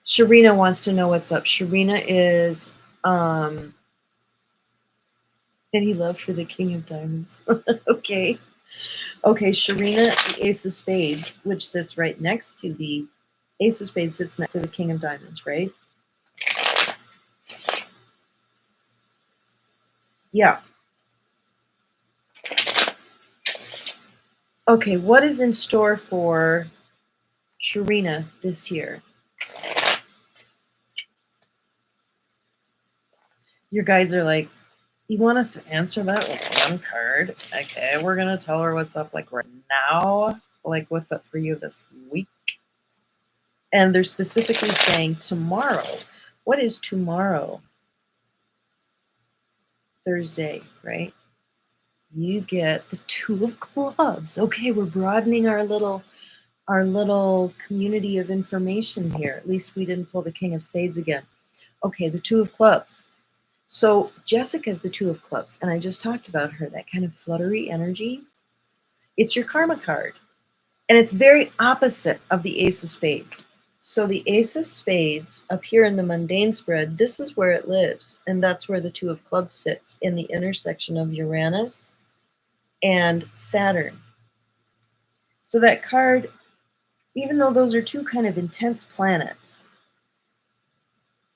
Sharina wants to know what's up. Sharina is any love for the King of Diamonds. Okay. Okay, Sharina, the Ace of Spades, which sits right next to the Ace of Spades, sits next to the King of Diamonds, right? Yeah. Okay, what is in store for Sharina this year? Your guides are like, you want us to answer that with one card? Okay, we're going to tell her what's up like right now. Like, what's up for you this week? And they're specifically saying tomorrow. What is tomorrow? Thursday, right? You get the Two of Clubs. Okay, we're broadening our little our little community of information here. At least we didn't pull the King of Spades again. Okay, the Two of Clubs. So Jessica's the Two of Clubs, and I just talked about her, that kind of fluttery energy. It's your karma card, and it's very opposite of the Ace of Spades. So the Ace of Spades up here in the mundane spread, this is where it lives, and that's where the Two of Clubs sits, in the intersection of Uranus and Saturn. So that card, even though those are two kind of intense planets.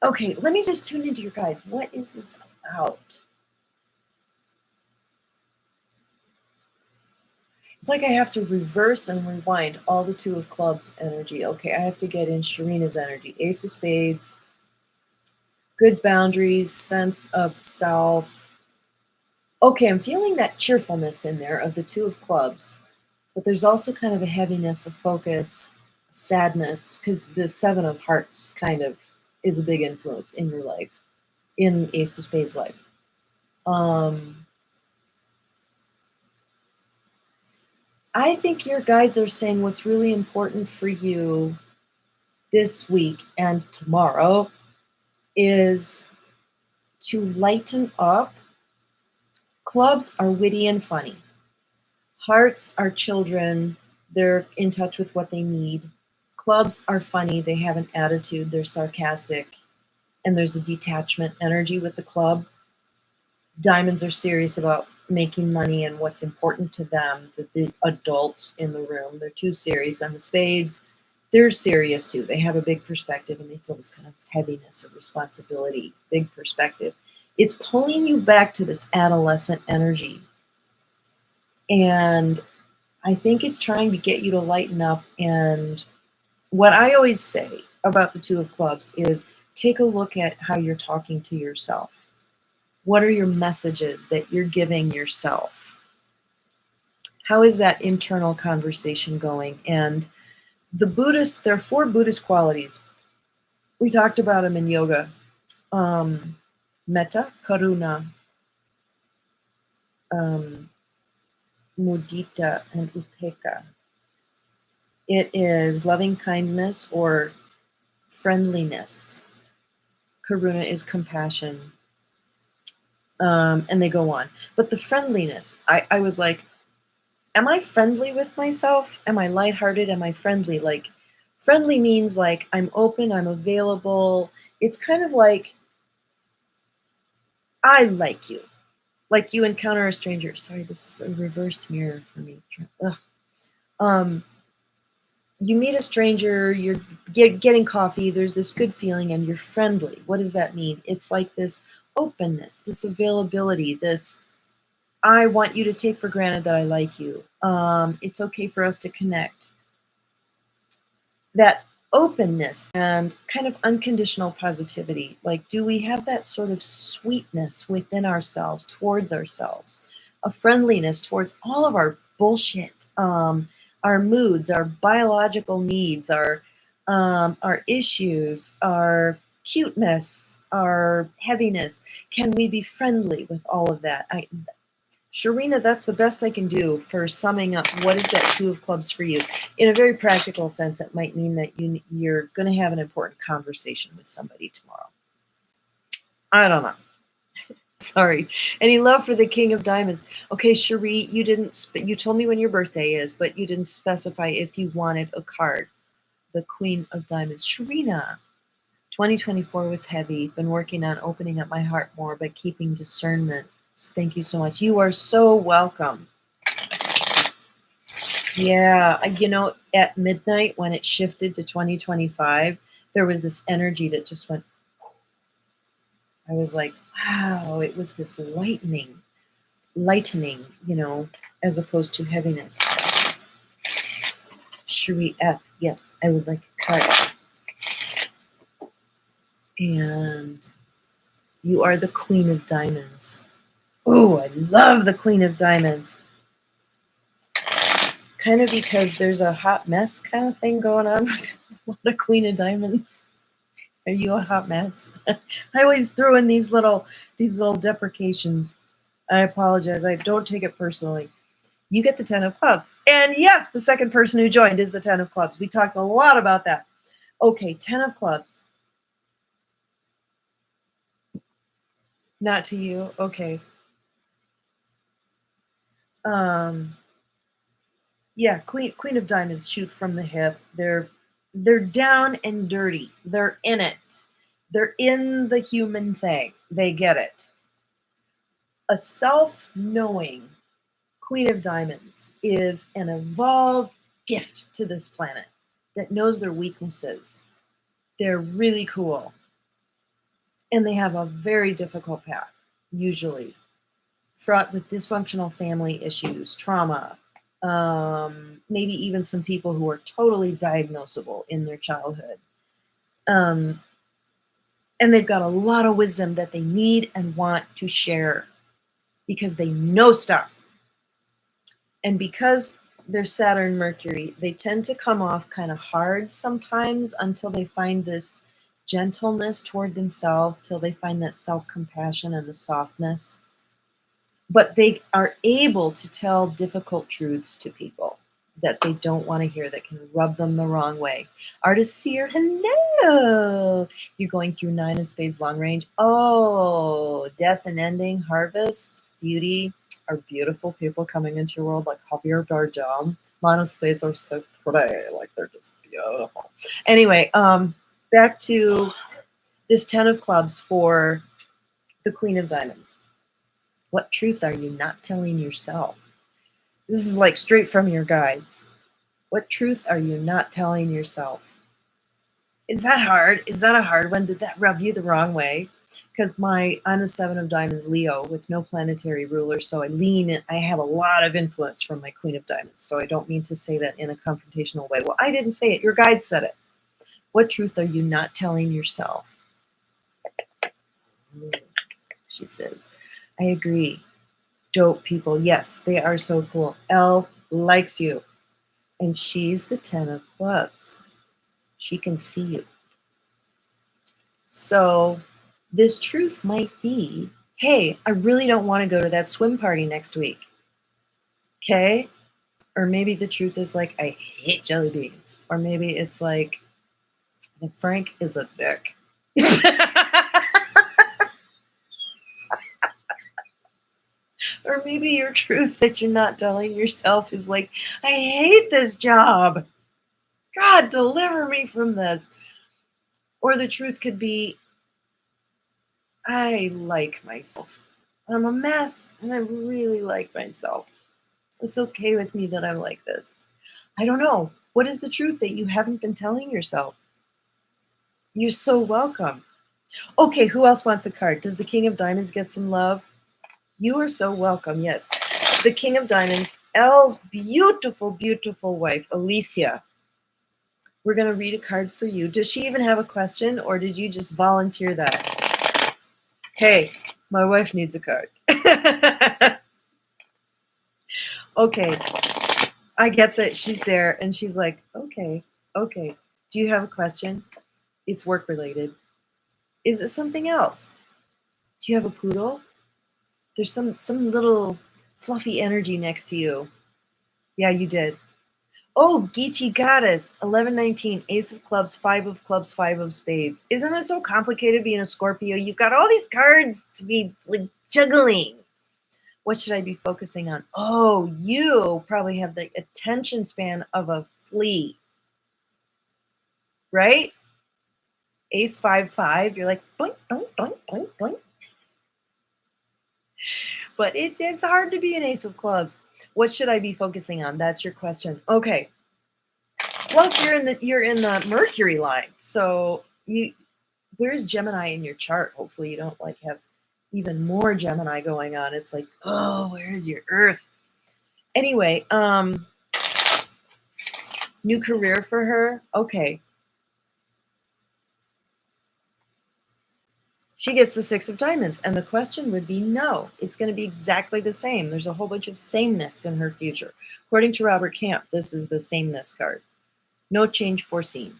Okay, let me just tune into your guides. What is this about? It's like I have to reverse and rewind all the Two of Clubs energy. Okay, I have to get in Sharina's energy. Ace of Spades, good boundaries, sense of self. Okay, I'm feeling that cheerfulness in there of the Two of Clubs, but there's also kind of a heaviness, of focus, sadness, because the Seven of Hearts kind of is a big influence in your life, in Ace of Spades' life. I think your guides are saying what's really important for you this week and tomorrow is to lighten up. Clubs are witty and funny. Hearts are children. They're in touch with what they need. Clubs are funny. They have an attitude. They're sarcastic. And there's a detachment energy with the club. Diamonds are serious about making money and what's important to them. The adults in the room, they're too serious. And the spades, they're serious too. They have a big perspective and they feel this kind of heaviness of responsibility, big perspective. It's pulling you back to this adolescent energy. And I think it's trying to get you to lighten up. And what I always say about the Two of Clubs is take a look at how you're talking to yourself. What are your messages that you're giving yourself? How is that internal conversation going? And the Buddhist, there are 4 Buddhist qualities. We talked about them in yoga. Metta, karuna, mudita, and upekkha. It is loving kindness or friendliness. Karuna is compassion. And they go on. But the friendliness, I was like, am I friendly with myself? Am I lighthearted? Am I friendly? Like, friendly means like I'm open, I'm available. It's kind of like I like you. Like you encounter a stranger. Sorry, this is a reversed mirror for me. Ugh. You meet a stranger, you're getting coffee, there's this good feeling, and you're friendly. What does that mean? It's like this openness, this availability, this I want you to take for granted that I like you. It's okay for us to connect. That openness and kind of unconditional positivity. Like, do we have that sort of sweetness within ourselves, towards ourselves, a friendliness towards all of our bullshit, our moods, our biological needs, our issues, our cuteness, our heaviness? Can we be friendly with all of that? Sharina, that's the best I can do for summing up what is that Two of Clubs for you. In a very practical sense, it might mean that you're going to have an important conversation with somebody tomorrow. I don't know. Sorry. Any love for the King of Diamonds? Okay, Cherie, you told me when your birthday is, but you didn't specify if you wanted a card. The Queen of Diamonds. Sharina, 2024 was heavy. Been working on opening up my heart more, but keeping discernment. So thank you so much. You are so welcome. Yeah, at midnight when it shifted to 2025, there was this energy that just went. I was like, wow, it was this lightening, as opposed to heaviness. Cherie F, yes, I would like a card. And you are the Queen of Diamonds. Oh, I love the Queen of Diamonds. Kind of because there's a hot mess kind of thing going on with the Queen of Diamonds. Are you a hot mess? I always throw in these little deprecations. I apologize. I don't take it personally. You get the 10 of clubs. And yes, the second person who joined is the 10 of clubs. We talked a lot about that. Okay, 10 of clubs. Not to you. Okay. Yeah, Queen of Diamonds shoot from the hip. They're down and dirty. They're in it. They're in the human thing. They get it. A self-knowing Queen of Diamonds is an evolved gift to this planet that knows their weaknesses. They're really cool. And they have a very difficult path, usually, fraught with dysfunctional family issues, trauma, maybe even some people who are totally diagnosable in their childhood. And they've got a lot of wisdom that they need and want to share because they know stuff. And because they're Saturn Mercury, they tend to come off kind of hard sometimes until they find this gentleness toward themselves, till they find that self-compassion and the softness. But they are able to tell difficult truths to people that they don't want to hear, that can rub them the wrong way. Artist Seer, hello. You're going through 9 of Spades long range. Oh, death and ending, harvest, beauty are beautiful people coming into your world like Javier Bardem. 9 of Spades are so pretty, like they're just beautiful. Anyway, back to this 10 of clubs for the Queen of Diamonds. What truth are you not telling yourself? This is like straight from your guides. What truth are you not telling yourself? Is that hard? Is that a hard one? Did that rub you the wrong way? Because I'm a 7 of Diamonds Leo with no planetary ruler, so I have a lot of influence from my Queen of Diamonds. So I don't mean to say that in a confrontational way. Well, I didn't say it. Your guide said it. What truth are you not telling yourself? She says, I agree. Dope people. Yes, they are so cool. Elle likes you. And she's the 10 of clubs. She can see you. So this truth might be, hey, I really don't want to go to that swim party next week. Okay? Or maybe the truth is like, I hate jelly beans. Or maybe it's like Frank is a dick. Or maybe your truth that you're not telling yourself is like, I hate this job. God, deliver me from this. Or the truth could be, I like myself. I'm a mess and I really like myself. It's okay with me that I'm like this. I don't know. What is the truth that you haven't been telling yourself? You're so welcome. Okay, who else wants a card? Does the King of Diamonds get some love? You are so welcome, yes. The King of Diamonds, Elle's beautiful, beautiful wife, Alicia. We're going to read a card for you. Does she even have a question, or did you just volunteer that? Hey, my wife needs a card. Okay, I get that she's there, and she's like, okay. Do you have a question? It's work related. Is it something else? Do you have a poodle? There's some little fluffy energy next to you. Yeah, you did. Oh, Geechee Goddess, 1119, Ace of Clubs, 5 of Clubs, 5 of Spades. Isn't it so complicated being a Scorpio? You've got all these cards to be like juggling. What should I be focusing on? Oh, you probably have the attention span of a flea, right? Ace 5-5, you're like, boink, boink, boink, boink, boink. But it's hard to be an Ace of Clubs. What should I be focusing on? That's your question. Okay. Plus, you're in the Mercury line, so where's Gemini in your chart? Hopefully, you don't like have even more Gemini going on. It's like, oh, where's your Earth? Anyway, new career for her. Okay, she gets the 6 of Diamonds, and the question would be no. It's going to be exactly the same. There's a whole bunch of sameness in her future. According to Robert Camp, this is the sameness card. No change foreseen.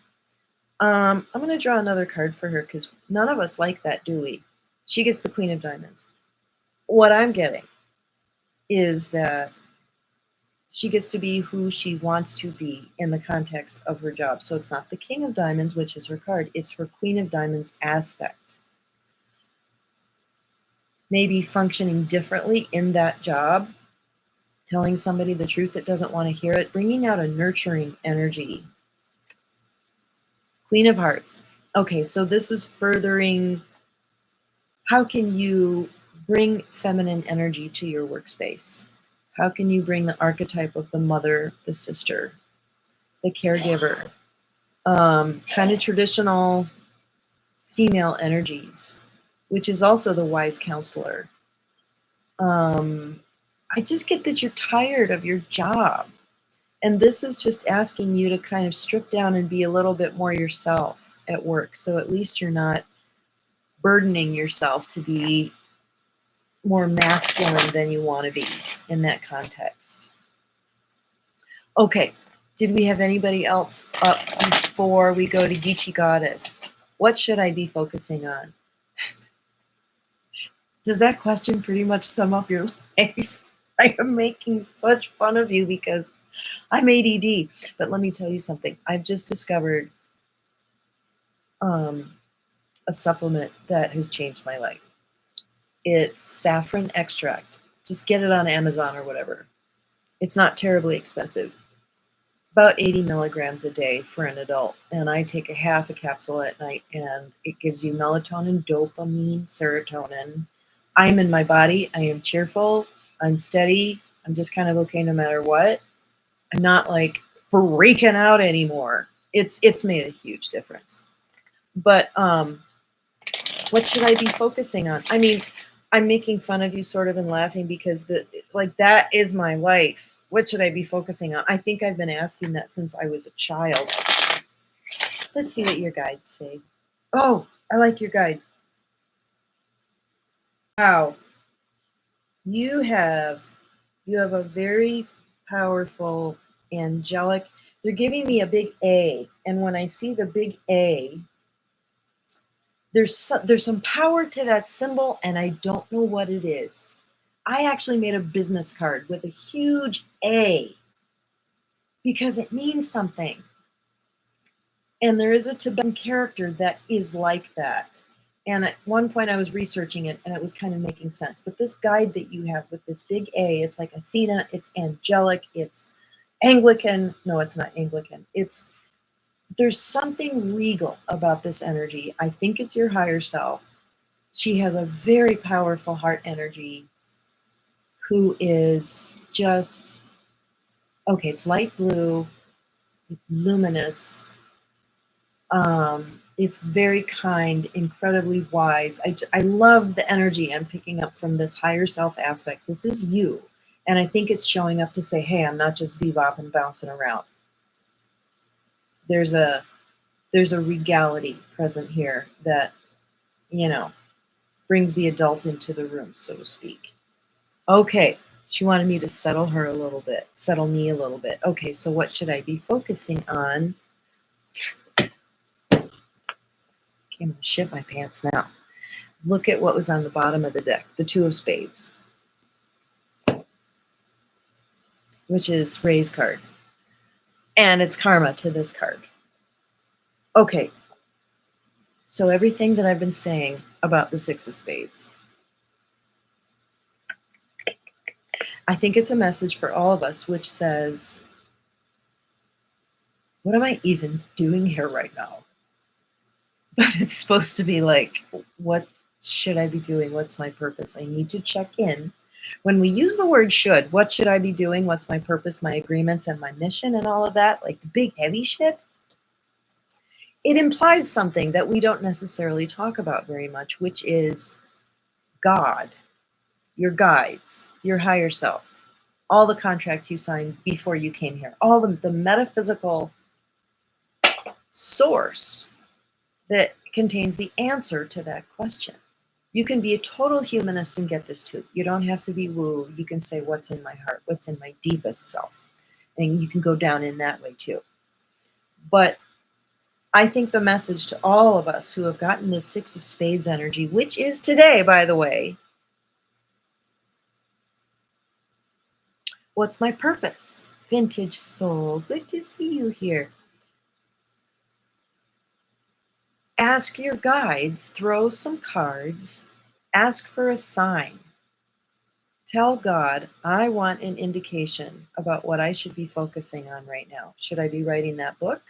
I'm going to draw another card for her because none of us like that, do we? She gets the Queen of Diamonds. What I'm getting is that she gets to be who she wants to be in the context of her job. So it's not the King of Diamonds, which is her card, it's her Queen of Diamonds aspect. Maybe functioning differently in that job, telling somebody the truth that doesn't want to hear it, bringing out a nurturing energy. Queen of Hearts. Okay, so this is furthering, how can you bring feminine energy to your workspace? How can you bring the archetype of the mother, the sister, the caregiver, kind of traditional female energies, which is also the wise counselor. I just get that you're tired of your job. And this is just asking you to kind of strip down and be a little bit more yourself at work. So at least you're not burdening yourself to be more masculine than you want to be in that context. Okay, did we have anybody else up before we go to Geechee Goddess? What should I be focusing on? Does that question pretty much sum up your life? I am making such fun of you because I'm ADD. But let me tell you something. I've just discovered a supplement that has changed my life. It's saffron extract. Just get it on Amazon or whatever. It's not terribly expensive. About 80 milligrams a day for an adult. And I take a half a capsule at night, and it gives you melatonin, dopamine, serotonin. I'm in my body. I am cheerful. I'm steady. I'm just kind of okay no matter what. I'm not like freaking out anymore. It's made a huge difference. But what should I be focusing on? I mean, I'm making fun of you sort of and laughing because that is my life. What should I be focusing on? I think I've been asking that since I was a child. Let's see what your guides say. Oh, I like your guides. Wow. You have a very powerful angelic. They're giving me a big A, and when I see the big A, there's some power to that symbol, and I don't know what it is. I actually made a business card with a huge A because it means something. And there is a Tibetan character that is like that. And at one point I was researching it and it was kind of making sense. But this guide that you have with this big A, it's like Athena, it's angelic, it's Anglican. No, it's not Anglican. There's something regal about this energy. I think it's your higher self. She has a very powerful heart energy who is just, okay, it's light blue, it's luminous, it's very kind, incredibly wise. I love the energy I'm picking up from this higher self aspect. This is you. And I think it's showing up to say, hey, I'm not just bebopping, bouncing around. There's a regality present here that, brings the adult into the room, so to speak. Okay, she wanted me to settle me a little bit. Okay, so what should I be focusing on? I'm gonna shit my pants now. Look at what was on the bottom of the deck, the Two of Spades, which is Ray's card. And it's karma to this card. Okay, so everything that I've been saying about the Six of Spades, I think it's a message for all of us, which says, what am I even doing here right now? But it's supposed to be like, what should I be doing? What's my purpose? I need to check in. When we use the word should, what should I be doing? What's my purpose, my agreements, and my mission, and all of that, like the big heavy shit? It implies something that we don't necessarily talk about very much, which is God, your guides, your higher self, all the contracts you signed before you came here, all the metaphysical source that contains the answer to that question. You can be a total humanist and get this too. You don't have to be woo. You can say, what's in my heart? What's in my deepest self? And you can go down in that way too. But I think the message to all of us who have gotten this Six of Spades energy, which is today, by the way, What's my purpose? Vintage soul, good to see you here. Ask your guides, throw some cards, ask for a sign. Tell God, I want an indication about what I should be focusing on right now. Should I be writing that book?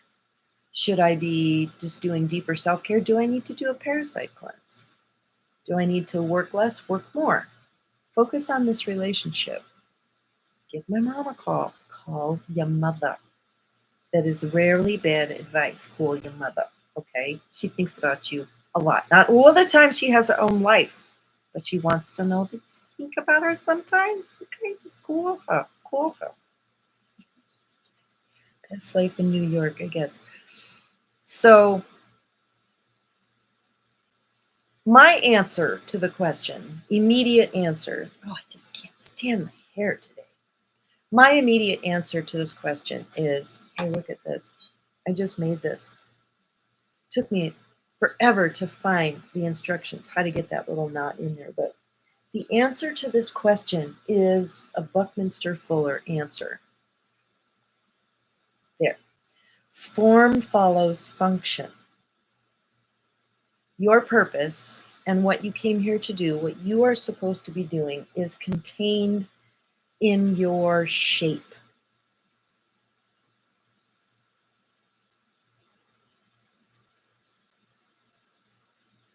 Should I be just doing deeper self-care? Do I need to do a parasite cleanse? Do I need to work less, work more? Focus on this relationship. Give my mom a call. Call your mother. That is rarely bad advice. Call your mother, okay? She thinks about you a lot. Not all the time, she has her own life, but she wants to know that you think about her sometimes. Okay, just call her. Call her. Best life in New York, I guess. So, my answer to the question, immediate answer, oh, I just can't stand my hair today. My immediate answer to this question is, hey, look at this. I just made this. Took me forever to find the instructions, how to get that little knot in there. But the answer to this question is a Buckminster Fuller answer. There. Form follows function. Your purpose and what you came here to do, what you are supposed to be doing, is contained in your shape.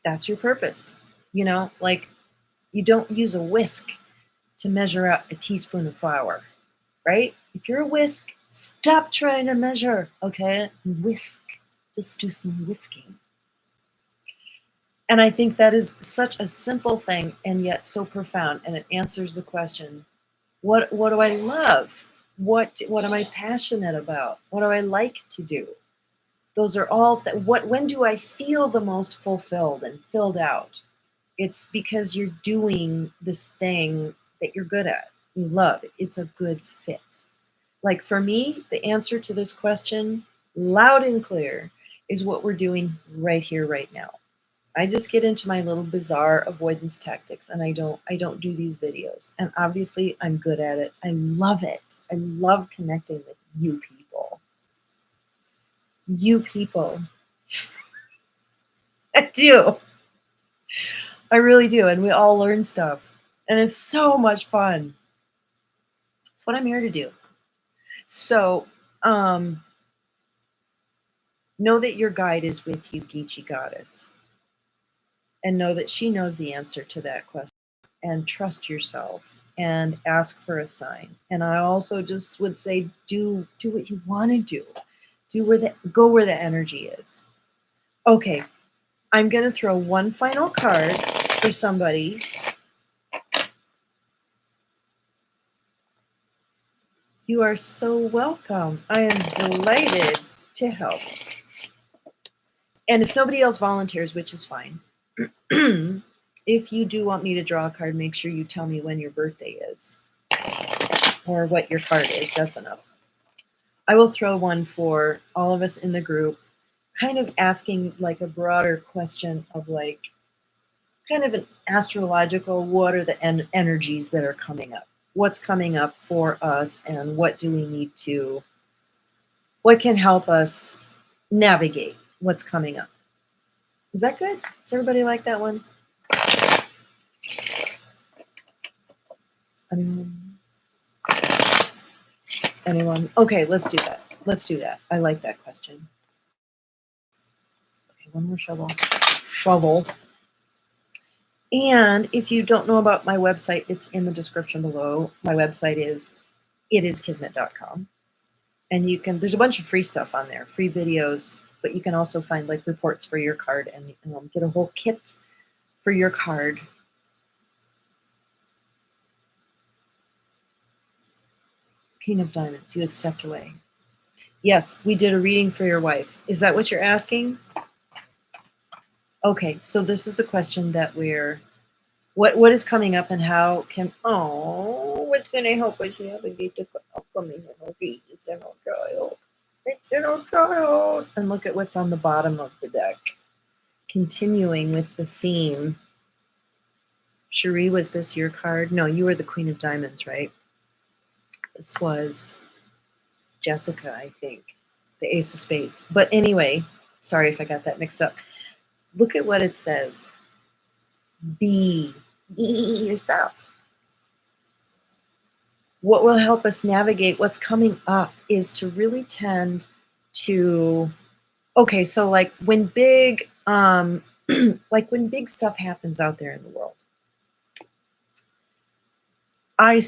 That's your purpose. You know, like you don't use a whisk to measure out a teaspoon of flour, right? If you're a whisk, stop trying to measure, okay? Whisk. Just do some whisking. And I think that is such a simple thing and yet so profound, and it answers the question, what do I love? What am I passionate about? What do I like to do? Those are all when do I feel the most fulfilled and filled out? It's because you're doing this thing that you're good at. You love it. It's a good fit. Like for me, the answer to this question, loud and clear, is what we're doing right here, right now. I just get into my little bizarre avoidance tactics and I don't do these videos. And obviously I'm good at it. I love it. I love connecting with you people. You people. I do. I really do. And we all learn stuff. And it's so much fun. It's what I'm here to do. So know that your guide is with you, Geechee Goddess. And know that she knows the answer to that question. And trust yourself and ask for a sign. And I also just would say, do what you want to do. Go where the energy is. Okay, I'm going to throw one final card for somebody. You are so welcome. I am delighted to help. And if nobody else volunteers, which is fine, if you do want me to draw a card, make sure you tell me when your birthday is or what your card is. That's enough. I will throw one for all of us in the group, kind of asking like a broader question of like kind of an astrological, what are the energies that are coming up? What's coming up for us and what do we need to, what can help us navigate what's coming up? Is that good? Does everybody like that one? Anyone? Okay, let's do that. Let's do that. I like that question. Okay, one more shovel. And if you don't know about my website, it's in the description below. My website is itiskismet.com. And you can, there's a bunch of free stuff on there, free videos, but you can also find like reports for your card and get a whole kit for your card. King of Diamonds, you had stepped away. Yes, we did a reading for your wife. Is that what you're asking? Okay, so this is the question that what is coming up and how can, what's going to help us navigate the upcoming energy? It's inner child. It's inner child. And look at what's on the bottom of the deck. Continuing with the theme. Cherie, was this your card? No, you were the Queen of Diamonds, right? This was Jessica, I think, the Ace of Spades. But anyway, sorry if I got that mixed up. Look at what it says. Be yourself. What will help us navigate what's coming up is to really tend to, okay, so like when big like when big stuff happens out there in the world, I'm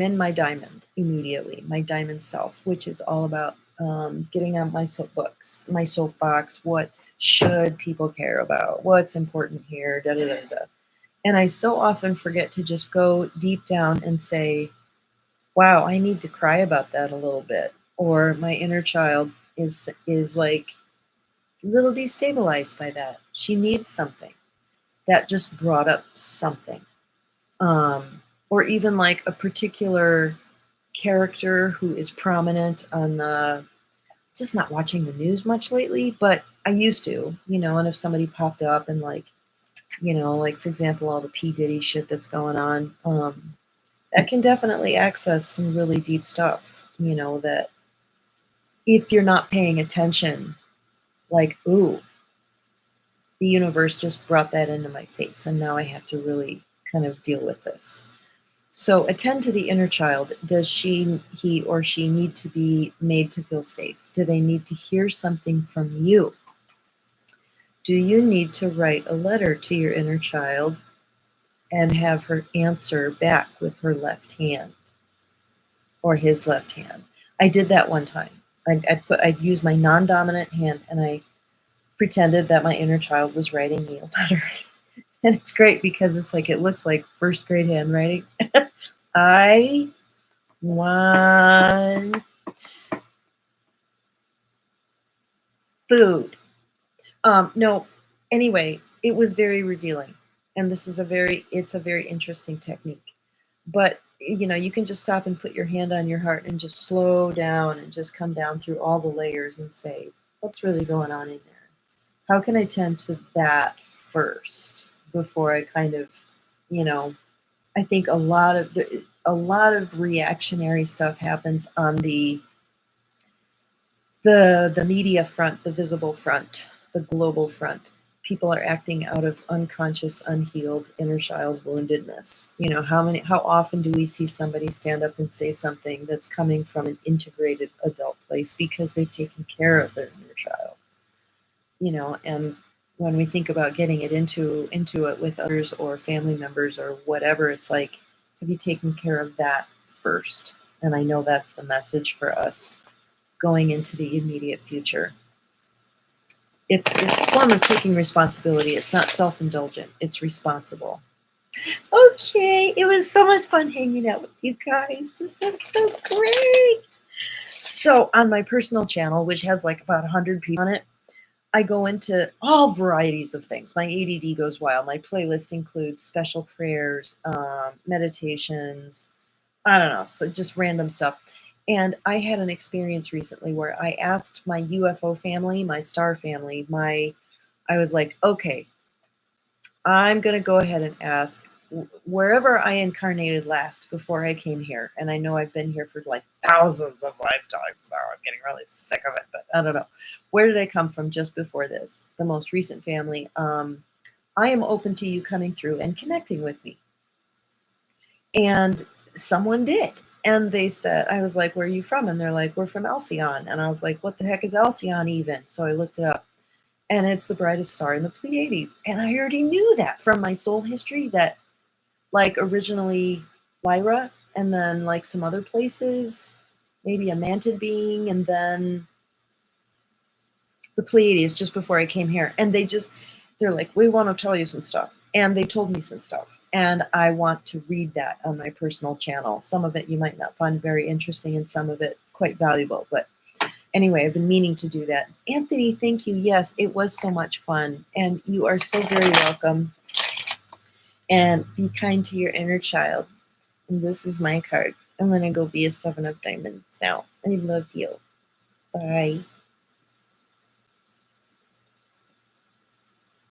in my diamond immediately, my diamond self, which is all about getting on my soapbox, what should people care about, what's important here, da da da da. And I so often forget to just go deep down and say, wow, I need to cry about that a little bit. Or my inner child is like a little destabilized by that. She needs something. That just brought up something. Or even like a particular character who is prominent on the, just not watching the news much lately, but I used to, and if somebody popped up and like, like for example, all the P. Diddy shit that's going on, that can definitely access some really deep stuff, that if you're not paying attention, like, ooh, the universe just brought that into my face, and now I have to really kind of deal with this. So attend to the inner child. Does he or she need to be made to feel safe? Do they need to hear something from you? Do you need to write a letter to your inner child and have her answer back with her left hand or his left hand? I did that one time. I'd use my non-dominant hand and I pretended that my inner child was writing me a letter. And it's great because it's like, it looks like first grade handwriting. I want food. No, anyway, it was very revealing. And it's a very interesting technique. But, you can just stop and put your hand on your heart and just slow down and just come down through all the layers and say, what's really going on in there? How can I tend to that first before I kind of, I think a lot of reactionary stuff happens on the media front, the visible front, the global front. People are acting out of unconscious, unhealed inner child woundedness. How often do we see somebody stand up and say something that's coming from an integrated adult place because they've taken care of their inner child? And when we think about getting it into it with others or family members or whatever, it's like, have you taken care of that first? And I know that's the message for us going into the immediate future. It's a form of taking responsibility. It's not self-indulgent. It's responsible. Okay, it was so much fun hanging out with you guys. This was so great. So on my personal channel, which has like about 100 people on it, I go into all varieties of things. My ADD goes wild. My playlist includes special prayers, meditations, I don't know, so just random stuff. And I had an experience recently where I asked my UFO family, my star family, I was like, okay, I'm going to go ahead and ask wherever I incarnated last before I came here. And I know I've been here for like thousands of lifetimes now. I'm getting really sick of it, but I don't know. Where did I come from just before this? The most recent family. I am open to you coming through and connecting with me. And someone did. And they said, I was like, where are you from? And they're like, we're from Alcyon. And I was like, what the heck is Alcyon even? So I looked it up. And it's the brightest star in the Pleiades. And I already knew that from my soul history, that like originally Lyra, and then like some other places, maybe a mantid being, and then the Pleiades just before I came here. And they're like, we want to tell you some stuff. And they told me some stuff. And I want to read that on my personal channel. Some of it you might not find very interesting and some of it quite valuable. But anyway, I've been meaning to do that. Anthony, thank you. Yes, it was so much fun. And you are so very welcome. And be kind to your inner child. And this is my card. I'm going to go be a 7 of diamonds now. I love you. Bye.